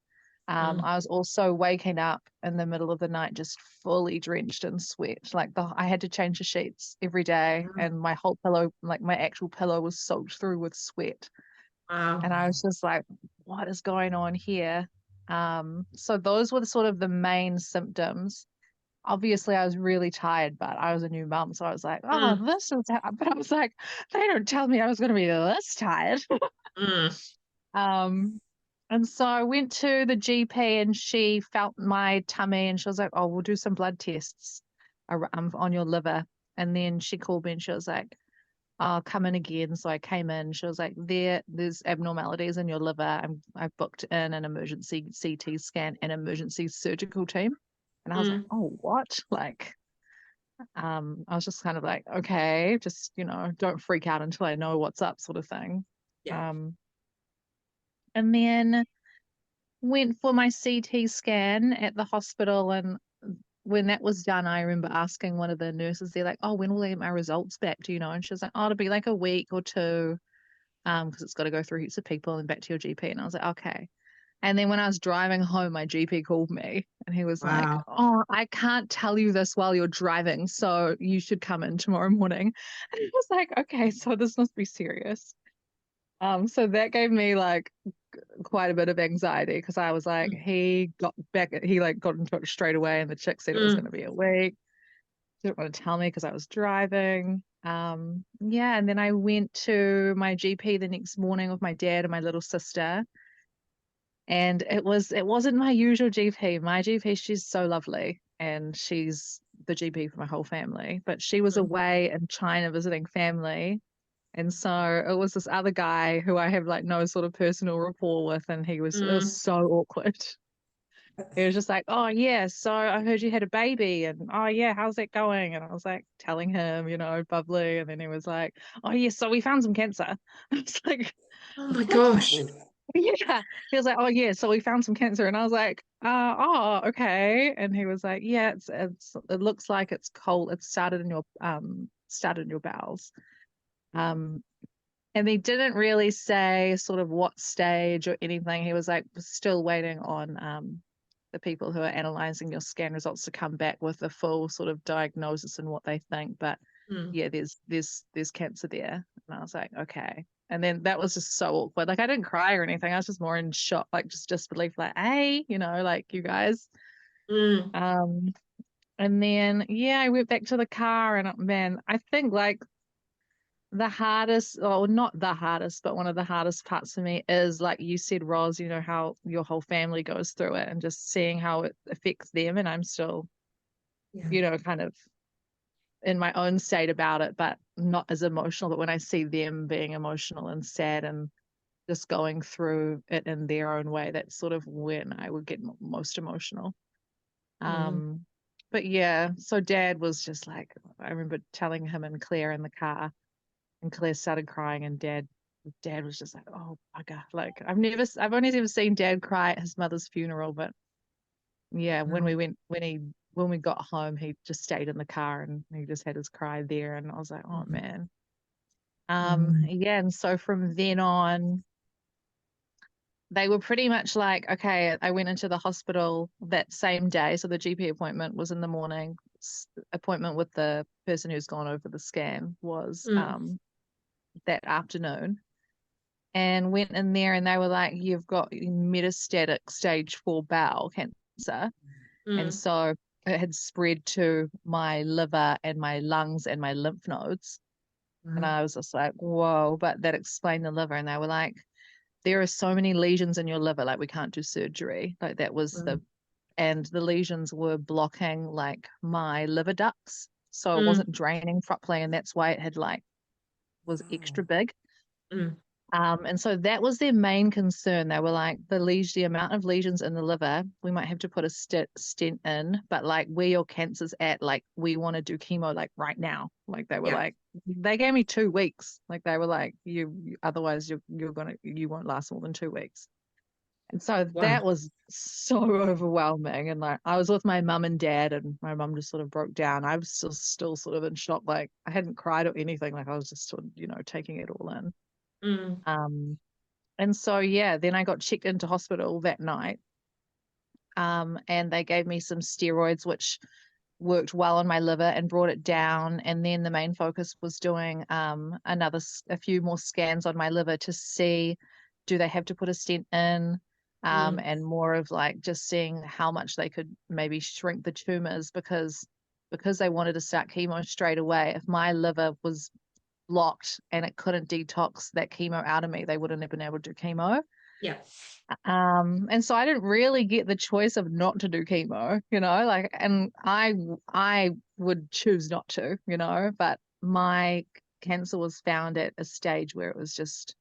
I was also waking up in the middle of the night just fully drenched in sweat. Like I had to change the sheets every day, and my whole pillow, like my actual pillow, was soaked through with sweat. Wow. And I was just like, what is going on here? So those were sort of the main symptoms. Obviously, I was really tired, but I was a new mum, so I was like, oh, this is how, but I was like, they don't tell me I was going to be this tired. And so I went to the GP and she felt my tummy and she was like, oh, we'll do some blood tests on your liver. And then she called me and she was like, I'll come in again. So I came in. She was like, there's abnormalities in your liver. I've booked in an emergency CT scan and emergency surgical team. And I was like, oh, what? Like, I was just kind of like, okay, just, don't freak out until I know what's up, sort of thing. Yeah. And then went for my CT scan at the hospital. And when that was done, I remember asking one of the nurses, they're like, oh, when will I get my results back? Do you know? And she was like, oh, it'll be like a week or two, because it's got to go through heaps of people and back to your GP. And I was like, okay. And then when I was driving home, my GP called me and he was like, oh, I can't tell you this while you're driving, so you should come in tomorrow morning. And I was like, okay, so this must be serious. So that gave me like quite a bit of anxiety because I was like, he got into it straight away, and the chick said it was going to be a week. Didn't want to tell me because I was driving. Yeah, and then I went to my GP the next morning with my dad and my little sister. And it wasn't my usual GP. My GP, she's so lovely, and she's the GP for my whole family. But she was away in China visiting family. And so it was this other guy who I have like no sort of personal rapport with, and it was so awkward. He was just like, oh yeah, so I heard you had a baby, and oh yeah, how's that going? And I was like telling him, bubbly, and then he was like, oh yeah, so we found some cancer. I was like, oh my gosh. Yeah. He was like, oh yeah, so we found some cancer. And I was like, oh, okay. And he was like, yeah, it looks like it's cold. It started in your bowels. And And he didn't really say sort of what stage or anything. He was like still waiting on the people who are analyzing your scan results to come back with the full sort of diagnosis and what they think. But yeah, there's cancer there. And I was like, okay. And then that was just so awkward. Like I didn't cry or anything. I was just more in shock, like just disbelief, like, hey, you know, like you guys. And then yeah, I went back to the car and man, I think like the hardest, or not the hardest, but one of the hardest parts for me is like you said, Roz, you know, how your whole family goes through it and just seeing how it affects them. And I'm still, you know, kind of in my own state about it, but not as emotional. But when I see them being emotional and sad and just going through it in their own way, that's sort of when I would get most emotional. But yeah, so Dad was just like, I remember telling him and Claire in the car, and Claire started crying, and Dad was just like, oh bugger. Like I've only ever seen Dad cry at his mother's funeral, but yeah, when we got home, he just stayed in the car and he just had his cry there, and I was like, oh man. Yeah, and so from then on, they were pretty much like, okay, I went into the hospital that same day. So the GP appointment was in the morning. Appointment with the person who's gone over the scan was that afternoon. And went in there and they were like, you've got metastatic stage 4 bowel cancer. And so it had spread to my liver and my lungs and my lymph nodes. And I was just like, whoa, but that explained the liver. And they were like, there are so many lesions in your liver, like we can't do surgery. Like that was and the lesions were blocking like my liver ducts. So it wasn't draining properly. And that's why it had like, was extra big. And so that was their main concern. They were like, the amount of lesions in the liver, we might have to put a stent in, but like where your cancer's at, like we want to do chemo like right now. Like they were like, they gave me 2 weeks. Like they were like, otherwise you won't last more than 2 weeks. And so that was so overwhelming. And like I was with my mum and dad, and my mum just sort of broke down. I was still sort of in shock. Like I hadn't cried or anything. Like I was just sort of, you know, taking it all in. And so yeah, then I got checked into hospital that night, and they gave me some steroids which worked well on my liver and brought it down. And then the main focus was doing a few more scans on my liver to see, do they have to put a stent in, and more of like just seeing how much they could maybe shrink the tumors, because they wanted to start chemo straight away. If my liver was blocked and it couldn't detox that chemo out of me, they wouldn't have been able to do chemo. And so I didn't really get the choice of not to do chemo, you know, like, and I would choose not to, you know, but my cancer was found at a stage where it was just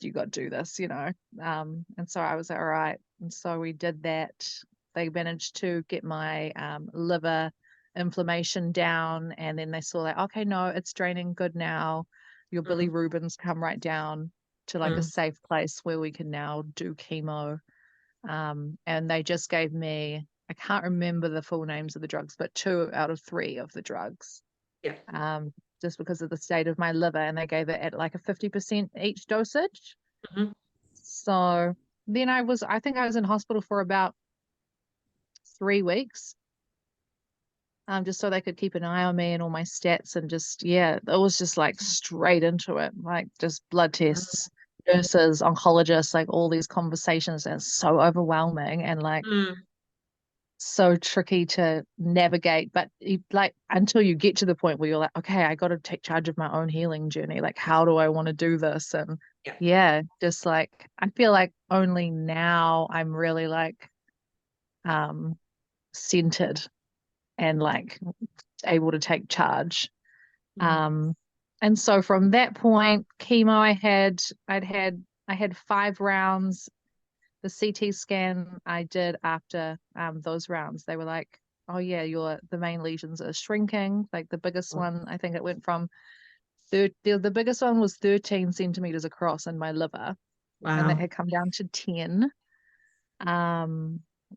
you got to do this, you know. And so I was like, all right. And so we did that. They managed to get my liver inflammation down, and then they saw like, okay, no, it's draining good now. Your bilirubin's come right down to like a safe place where we can now do chemo. And they just gave me, I can't remember the full names of the drugs, but 2 out of 3 of the drugs. Just because of the state of my liver, and they gave it at like a 50% each dosage. So then I think I was in hospital for about 3 weeks. Just so they could keep an eye on me and all my stats, and just, yeah, it was just like straight into it, like just blood tests, nurses, oncologists, like all these conversations. And it's so overwhelming and like so tricky to navigate. But like until you get to the point where you're like, okay, I got to take charge of my own healing journey. Like, how do I want to do this? And yeah, just like I feel like only now I'm really like centered and like able to take charge. And so from that point, chemo, I had 5 rounds. The CT scan I did after those rounds, they were like, oh yeah, the main lesions are shrinking. Like the biggest one, I think it went from the biggest one was 13 centimeters across in my liver. And that had come down to 10.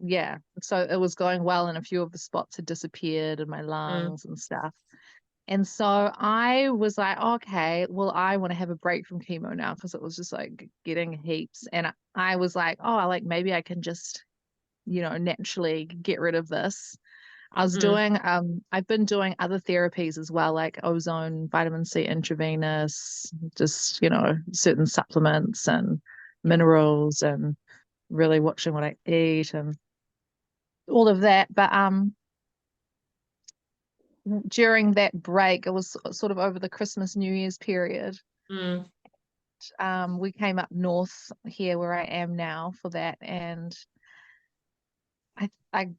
Yeah, so it was going well, and a few of the spots had disappeared in my lungs and stuff. And so I was like, okay, well, I want to have a break from chemo now because it was just like getting heaps. And I was like, oh, like maybe I can just, naturally get rid of this. I was doing, I've been doing other therapies as well, like ozone, vitamin C intravenous, just, certain supplements and minerals and really watching what I eat and all of that. But during that break, it was sort of over the Christmas, New Year's period. Mm. We came up north here where I am now for that. And I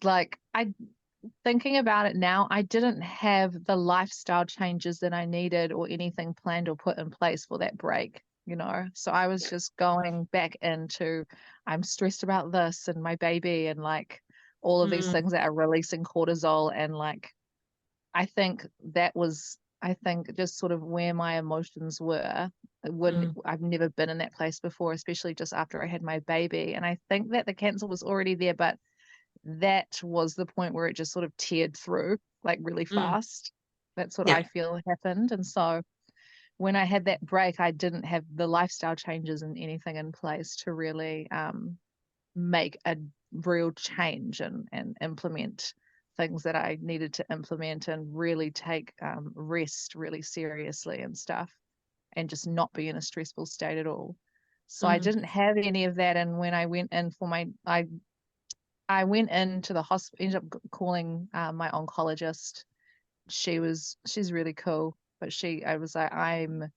thinking about it now, I didn't have the lifestyle changes that I needed or anything planned or put in place for that break, So I was just going back into, I'm stressed about this and my baby and like all of these things that are releasing cortisol. And like, I think just sort of where my emotions were. I've never been in that place before, especially just after I had my baby. And I think that the cancer was already there, but that was the point where it just sort of teared through like really fast. That's what I feel happened. And so when I had that break, I didn't have the lifestyle changes and anything in place to really make a real change and implement things that I needed to implement and really take rest really seriously and stuff and just not be in a stressful state at all. So I didn't have any of that. And when I went in for I went into the hospital, ended up calling my oncologist. She's really cool, but I was like, I'm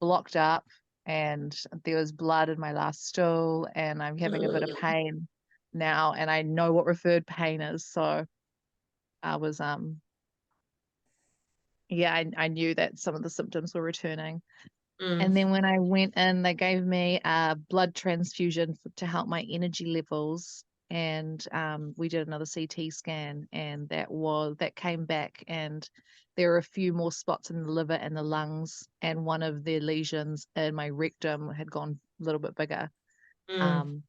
blocked up and there was blood in my last stool and I'm having a bit of pain now and I know what referred pain is. So I was, I knew that some of the symptoms were returning. And then when I went in, they gave me a blood transfusion to help my energy levels. And we did another CT scan, and that came back, and there were a few more spots in the liver and the lungs, and one of the lesions in my rectum had gone a little bit bigger. And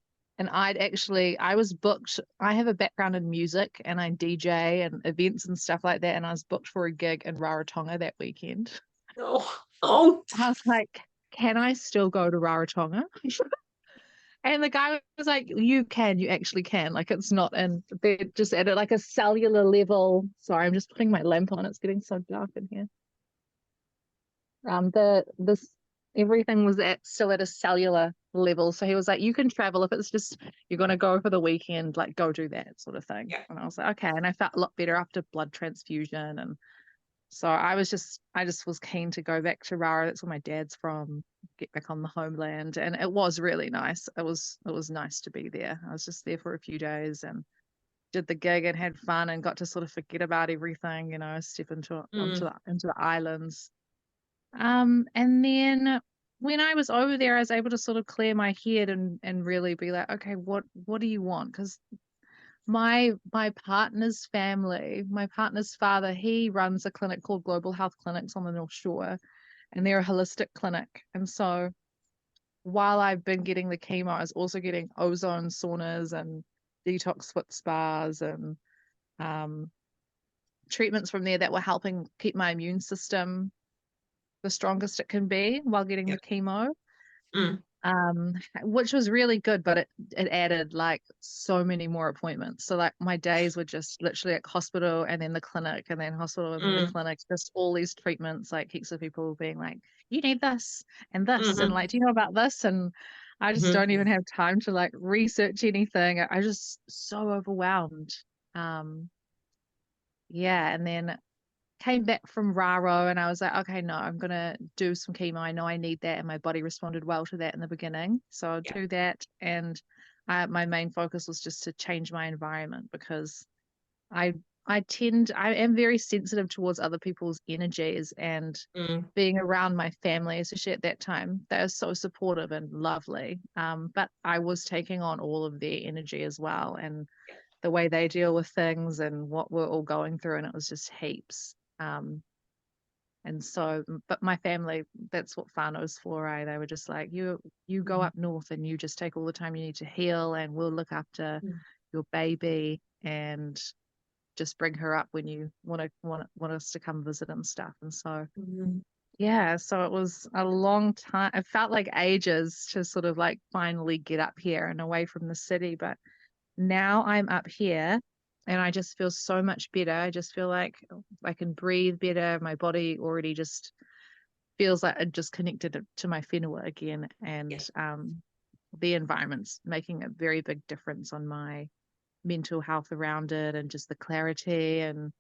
I was booked. I have a background in music, and I DJ and events and stuff like that. And I was booked for a gig in Rarotonga that weekend. Oh. I was like, can I still go to Rarotonga? And the guy was like, you actually can. Like, it's not, and they're just at like a cellular level. Sorry, I'm just putting my lamp on. It's getting so dark in here. This everything was still at a cellular level. So he was like, you can travel if it's just you're gonna go for the weekend, like go do that sort of thing. And I was like, okay. And I felt a lot better after blood transfusion. And so I just was keen to go back to Rara. That's where my dad's from, get back on the homeland. And it was really nice. It was nice to be there. I was just there for a few days and did the gig and had fun and got to sort of forget about everything, step into the islands. And then when I was over there, I was able to sort of clear my head and really be like, okay, what do you want? Because my partner's family, my partner's father, he runs a clinic called Global Health Clinics on the North Shore, and they're a holistic clinic. And so while I've been getting the chemo, I was also getting ozone saunas and detox foot spas and treatments from there that were helping keep my immune system the strongest it can be while getting the chemo. Which was really good, but it added like so many more appointments. So like my days were just literally at hospital and then the clinic and then hospital and then the clinic, just all these treatments, like heaps of people being like, you need this and this and like, do you know about this? And I just don't even have time to like research anything. I just so overwhelmed. And then came back from Raro and I was like, okay, no, I'm going to do some chemo. I know I need that. And my body responded well to that in the beginning. So I'll do that. And my main focus was just to change my environment because I am very sensitive towards other people's energies and being around my family, especially at that time, they are so supportive and lovely. But I was taking on all of their energy as well and the way they deal with things and what we're all going through. And it was just heaps. And so, but my family, that's what whānau's for, eh? They were just like, you go up north and you just take all the time you need to heal and we'll look after your baby. And just bring her up when you want us to come visit and stuff. And so Mm. yeah, so it was a long time. It felt like ages to sort of like finally get up here and away from the city. But now I'm up here and I just feel so much better. I just feel like I can breathe better. My body already just feels like it just connected to my whenua again. And the environment's making a very big difference on my mental health around it, and just the clarity and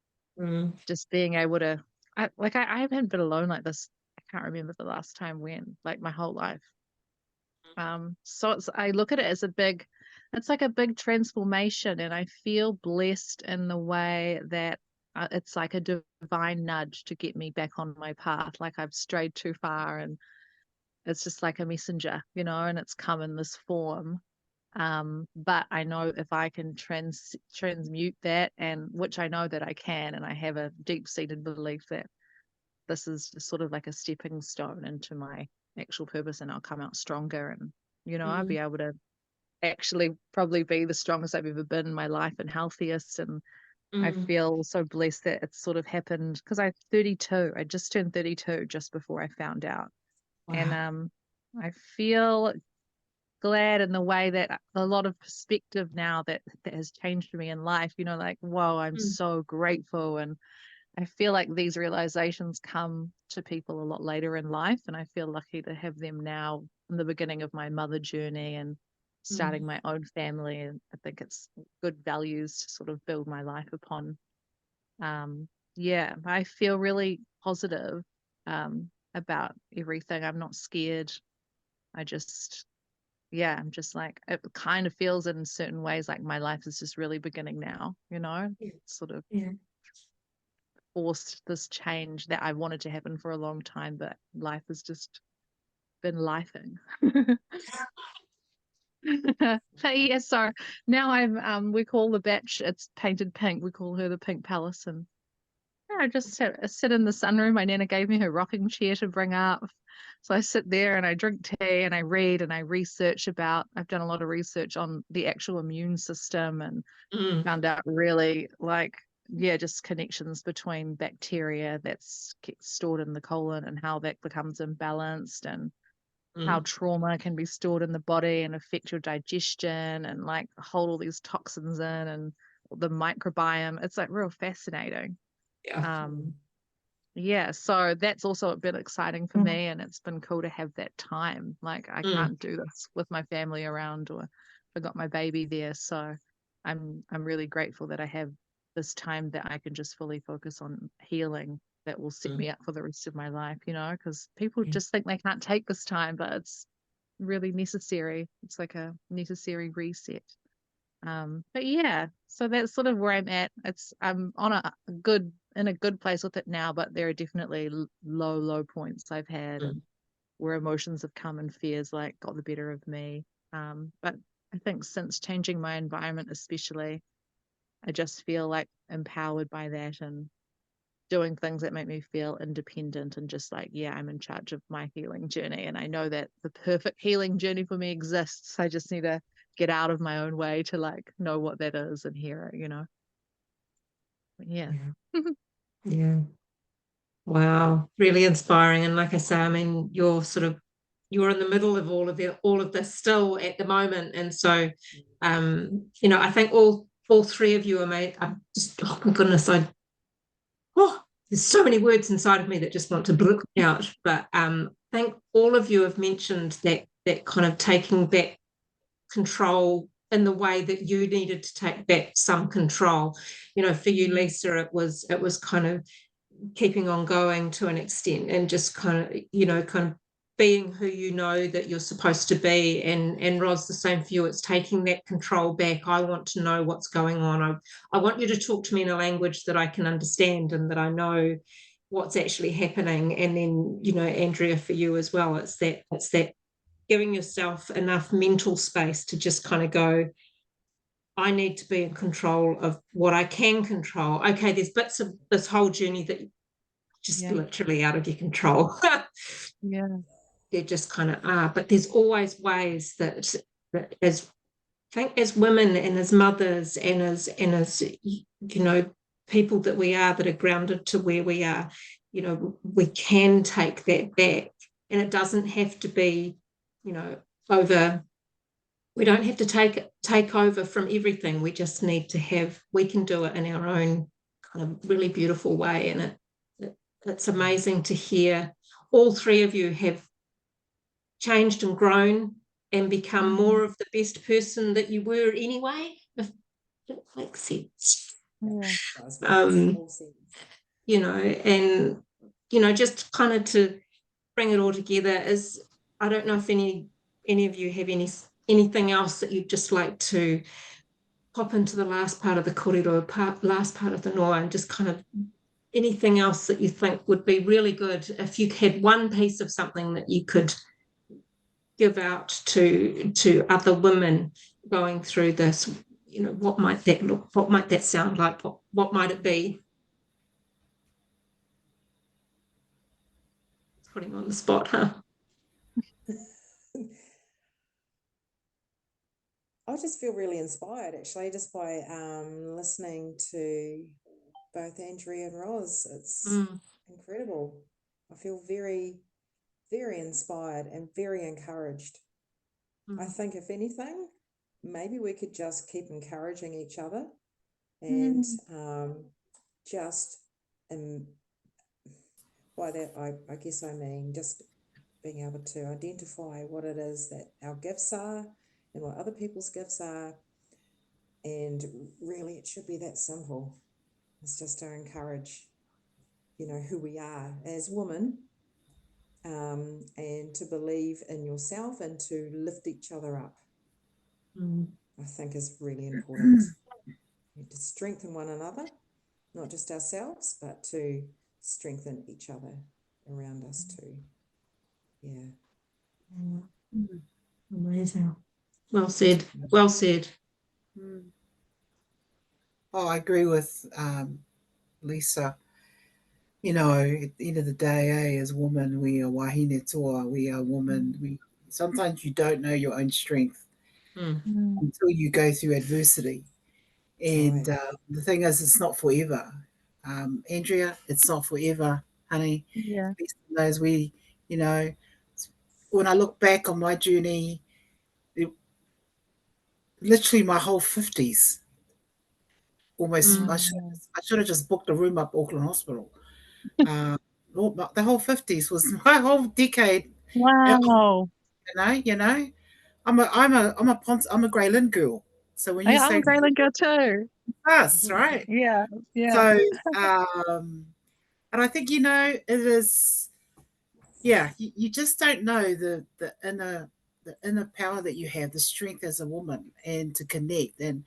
just being able to I haven't been alone like this. I can't remember the last time when, like my whole life. So I look at it as it's like a big transformation, and I feel blessed in the way that it's like a divine nudge to get me back on my path. Like I've strayed too far, and it's just like a messenger, and it's come in this form. But I know if I can transmute that, and which I know that I can, and I have a deep-seated belief that this is just sort of like a stepping stone into my actual purpose, and I'll come out stronger, and I'll be able to actually probably be the strongest I've ever been in my life and healthiest. And I feel so blessed that it's sort of happened, because I'm 32. I just turned 32 just before I found out. Wow. And I feel glad in the way that a lot of perspective now that has changed me in life, like, whoa, I'm so grateful. And I feel like these realizations come to people a lot later in life, and I feel lucky to have them now in the beginning of my mother journey and starting my own family. And I think it's good values to sort of build my life upon. I feel really positive about everything. I'm not scared. I'm just like, it kind of feels in certain ways like my life is just really beginning now, sort of forced this change that I wanted to happen for a long time, but life has just been lifing. But yeah, so now we call the batch, it's painted pink, we call her the Pink Palace. And I just sit in the sunroom. My nana gave me her rocking chair to bring up. So I sit there and I drink tea and I read and I research I've done a lot of research on the actual immune system, and found out really just connections between bacteria that's stored in the colon and how that becomes imbalanced, and how trauma can be stored in the body and affect your digestion and like hold all these toxins in, and the microbiome. It's like real fascinating. So that's also been exciting for me, and it's been cool to have that time. Like I can't do this with my family around, or I got my baby there. So I'm really grateful that I have this time that I can just fully focus on healing that will set me up for the rest of my life, because people just think they can't take this time, but it's really necessary. It's like a necessary reset. But yeah, so that's sort of where I'm at. I'm on in a good place with it now, but there are definitely low points I've had, and where emotions have come and fears like got the better of me. But I think since changing my environment, especially, I just feel like empowered by that, and doing things that make me feel independent, and just like, I'm in charge of my healing journey. And I know that the perfect healing journey for me exists. I just need to get out of my own way to like know what that is and hear it, But yeah. Wow, really inspiring. And like I say, I mean, you're in the middle of all of this still at the moment. And so I think all three of you are made. I'm just, oh my goodness, there's so many words inside of me that just want to blurt out. But I think all of you have mentioned that kind of taking back control in the way that you needed to take back some control. For you, Lisa, it was kind of keeping on going to an extent, and just kind of being who you know that you're supposed to be. And Ros, the same for you. It's taking that control back. I want to know what's going on. I want you to talk to me in a language that I can understand and that I know what's actually happening. And then, Andrea, for you as well, it's that giving yourself enough mental space to just kind of go, I need to be in control of what I can control. Okay, there's bits of this whole journey that just literally out of your control. They just kind of are. But there's always ways that as women and as mothers and as people that we are, that are grounded to where we are, we can take that back. And it doesn't have to be, over. We don't have to take over from everything. We just need to we can do it in our own kind of really beautiful way. And it's amazing to hear all three of you have changed and grown and become more of the best person that you were anyway, if that makes sense. Yeah. And just kind of to bring it all together is, I don't know if any of you have anything else that you'd just like to pop into the last part of the korero, last part of the noa, and just kind of anything else that you think would be really good if you had one piece of something that you could give out to other women going through this. What might that look? What might that sound like? What might it be? Putting on the spot, huh? I just feel really inspired, actually, just by listening to both Andrea and Roz. It's incredible. I feel very, very inspired and very encouraged. I think, if anything, maybe we could just keep encouraging each other and just, by that, I guess I mean just being able to identify what it is that our gifts are and what other people's gifts are. And really, it should be that simple. It's just to encourage, who we are as women, and to believe in yourself and to lift each other up. I think is really important. To strengthen one another, not just ourselves, but to strengthen each other around us too. Yeah. Amazing. Well said. Well said. Oh, I agree with Lisa. At the end of the day, as women, we are wahine toa. We are women. Sometimes you don't know your own strength until you go through adversity. And the thing is, it's not forever. Andrea, it's not forever, honey. Yeah. Lisa knows when I look back on my journey, literally my whole 50s, almost, I should have just booked a room up Auckland Hospital. The whole 50s was my whole decade. Wow. I'm a Grey Lynn girl. So when you I'm say a Greyland girl too. us, right? Yeah. So and I think it is, you just don't know the inner power that you have, the strength as a woman, and to connect. And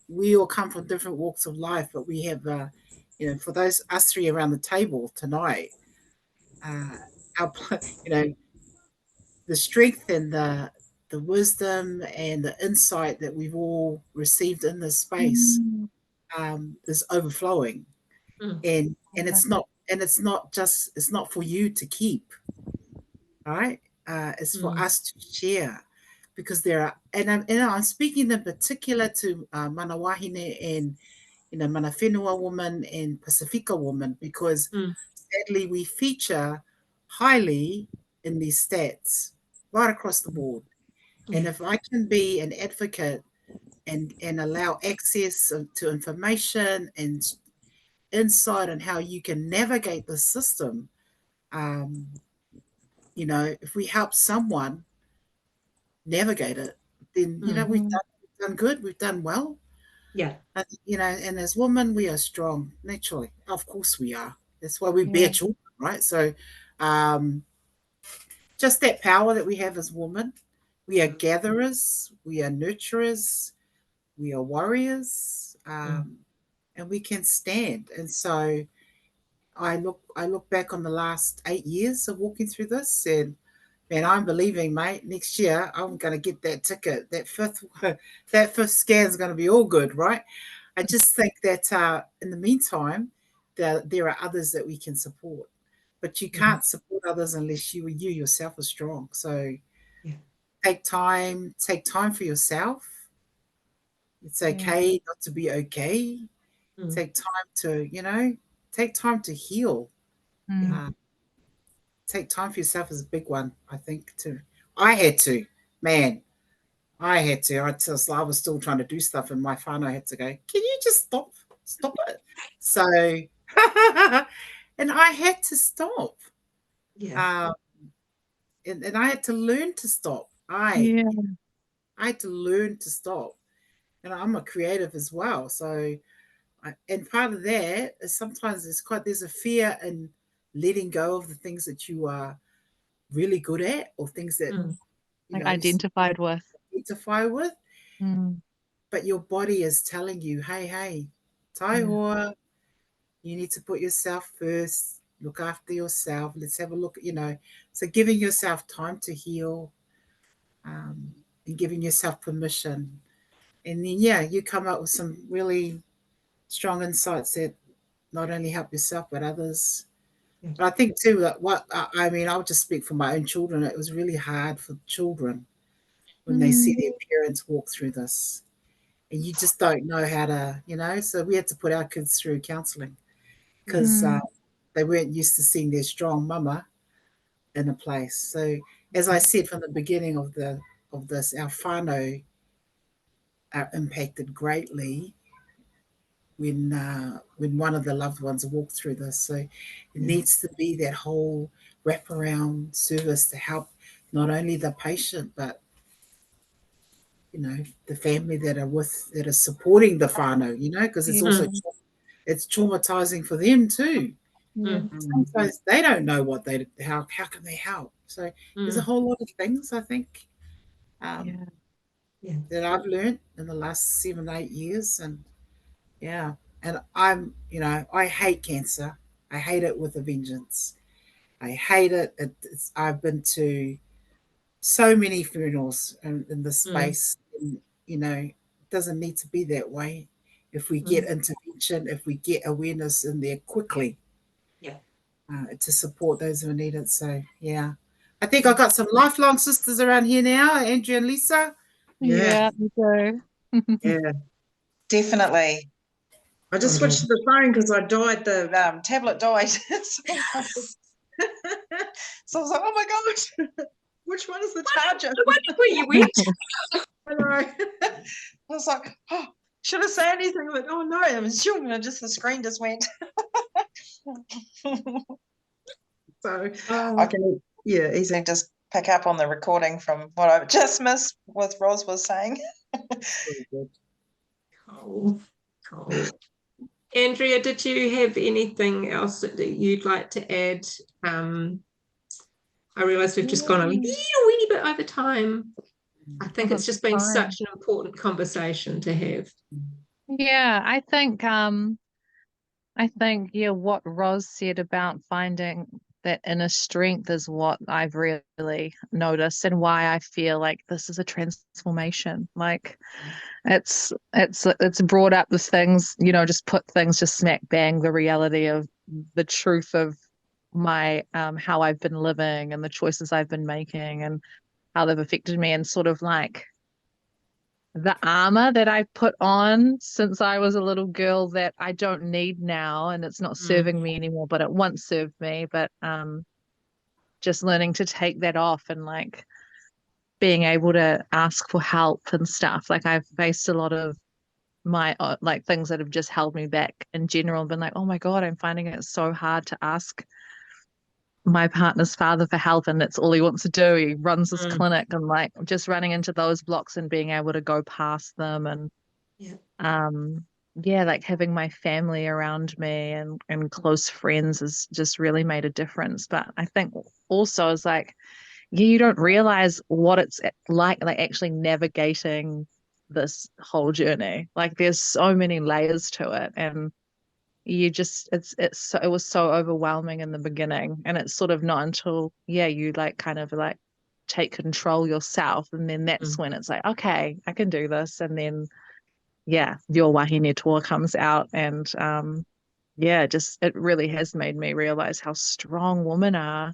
we all come from different walks of life, but we have for those us three around the table tonight, our the strength and the wisdom and the insight that we've all received in this space is overflowing, and it's not for you to keep, right? It's for us to share, because there are, and I'm speaking in particular to mana wahine and mana whenua woman and Pacifica woman, because sadly we feature highly in these stats right across the board. And if I can be an advocate and allow access to information and insight on how you can navigate the system, if we help someone navigate it, then we've done good, we've done well. Yeah. And as women, we are strong naturally. Of course we are. That's why we bear children, right? So just that power that we have as women. We are gatherers, we are nurturers, we are warriors, and we can stand. And so I look back on the last 8 years of walking through this, and man, I'm believing, mate, next year I'm going to get that ticket. That fifth scan is going to be all good, right? I just think that in the meantime, there are others that we can support, but you can't support others unless you yourself are strong. So take time for yourself. It's okay not to be okay. Mm. Take time to, take time to heal. Mm. Uh, take time for yourself is a big one, I think, too. I had to, man. I had to. I was still trying to do stuff, and my whānau had to go, can you just stop it? So, and I had to stop. Yeah. Um, and I had to learn to stop. Yeah. I had to learn to stop. And I'm a creative as well. So, and part of that is sometimes there's a fear in letting go of the things that you are really good at or things that, Mm. Like you identified with. identify with. Mm. But your body is telling you, hey, tai Yeah. hoa, you need to put yourself first, look after yourself. Let's have a look, So giving yourself time to heal, and giving yourself permission. And then, yeah, you come up with some really strong insights that not only help yourself, but others. Yeah. But I think, too, that I'll just speak for my own children. It was really hard for children when they see Mm. their parents walk through this. And you just don't know how to, So we had to put our kids through counselling because Mm. they weren't used to seeing their strong mama in a place. So as I said from the beginning of this, our whānau are impacted greatly when one of the loved ones walk through this. So it Yeah. needs to be that whole wraparound service to help not only the patient but the family that are supporting the whānau, because it's Yeah. also it's traumatizing for them too. Yeah. Mm. Sometimes they don't know how can they help. So there's a Mm. whole lot of things I think Yeah. Yeah. that I've learned in the last 7-8 years, and yeah, and I hate cancer. I hate it with a vengeance. I hate it. I've been to so many funerals in this Mm. space. And, it doesn't need to be that way. If we get Mm. intervention, if we get awareness in there quickly, Yeah. to support those who need it. So yeah, I think I've got some lifelong sisters around here now, Andrea and Lisa. Yeah, Yeah, me too. yeah, definitely. I just switched to the phone because I died. The tablet died. So I was like, oh my gosh, which one is the charger? I wonder where you went. I know. I was like, oh, should I say anything? I'm like, oh no, I was sure, and the screen just went. So I can, yeah, easily just pick up on the recording from what I've just missed what Ros was saying. Really good. Cool. Cool. Andrea, did you have anything else that you'd like to add? I realise we've just gone a wee bit over time. I think it's just been Fine. such an important conversation to have. Yeah, I think, yeah, what Roz said about finding that inner strength is what I've really noticed and why I feel like this is a transformation. Like it's brought up the things, just put things just smack bang the reality of the truth of my how I've been living and the choices I've been making and how they've affected me and sort of like the armor that I put on since I was a little girl that I don't need now and it's not serving me anymore, but it once served me. But just learning to take that off and like being able to ask for help and stuff. Like I've faced a lot of my like things that have just held me back in general and been like, oh my God, I'm finding it so hard to ask my partner's father for help and that's all he wants to do. He runs this clinic and like just running into those blocks and being able to go past them and Yeah. yeah, like having my family around me and close friends has just really made a difference. But I think also is like, yeah, you don't realize what it's like actually navigating this whole journey. Like there's so many layers to it and you just it was so overwhelming in the beginning and it's sort of not until you like kind of like take control yourself and then that's when it's like, okay, I can do this. And then your wahine tour comes out and just it really has made me realize how strong women are.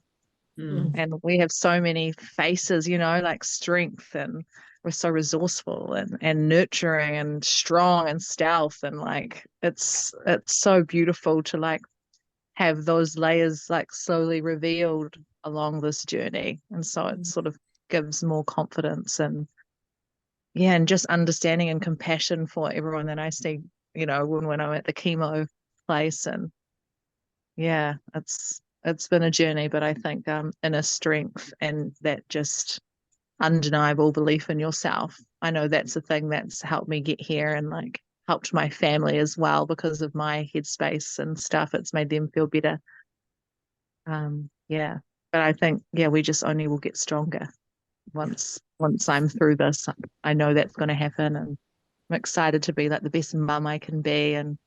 And we have so many faces, like strength and we're so resourceful and nurturing and strong and stealth, and like it's so beautiful to like have those layers like slowly revealed along this journey. And so it sort of gives more confidence and and just understanding and compassion for everyone that I see, you know, when I'm at the chemo place. And yeah, it's been a journey, but I think inner strength and that just undeniable belief in yourself. I know that's the thing that's helped me get here and like helped my family as well because of my headspace and stuff. It's made them feel better. Yeah. But I think, yeah, we just only will get stronger once I'm through this. I know that's going to happen, and I'm excited to be like the best mum I can be, and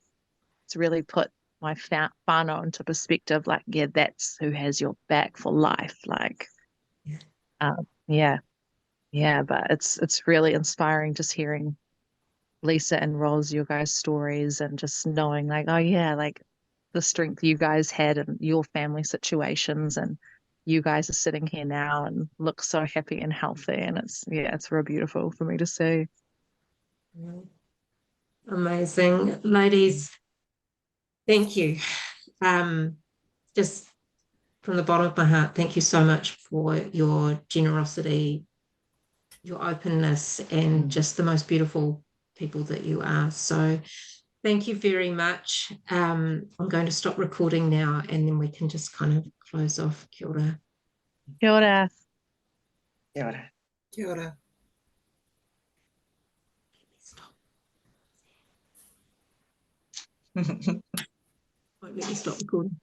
to really put my whānau into perspective. Like, yeah, that's who has your back for life. Like, yeah, yeah. But it's really inspiring just hearing Lisa and Roz, your guys' stories, and just knowing like, oh yeah, like the strength you guys had in your family situations, and you guys are sitting here now and look so happy and healthy, and it's real beautiful for me to see. Amazing. Ladies, thank you. Just from the bottom of my heart, thank you so much for your generosity, your openness, and just the most beautiful people that you are. So thank you very much. I'm going to stop recording now, and then we can just kind of close off. Kia ora. Kia ora. Kia ora. Kia ora. Won't let me stop recording.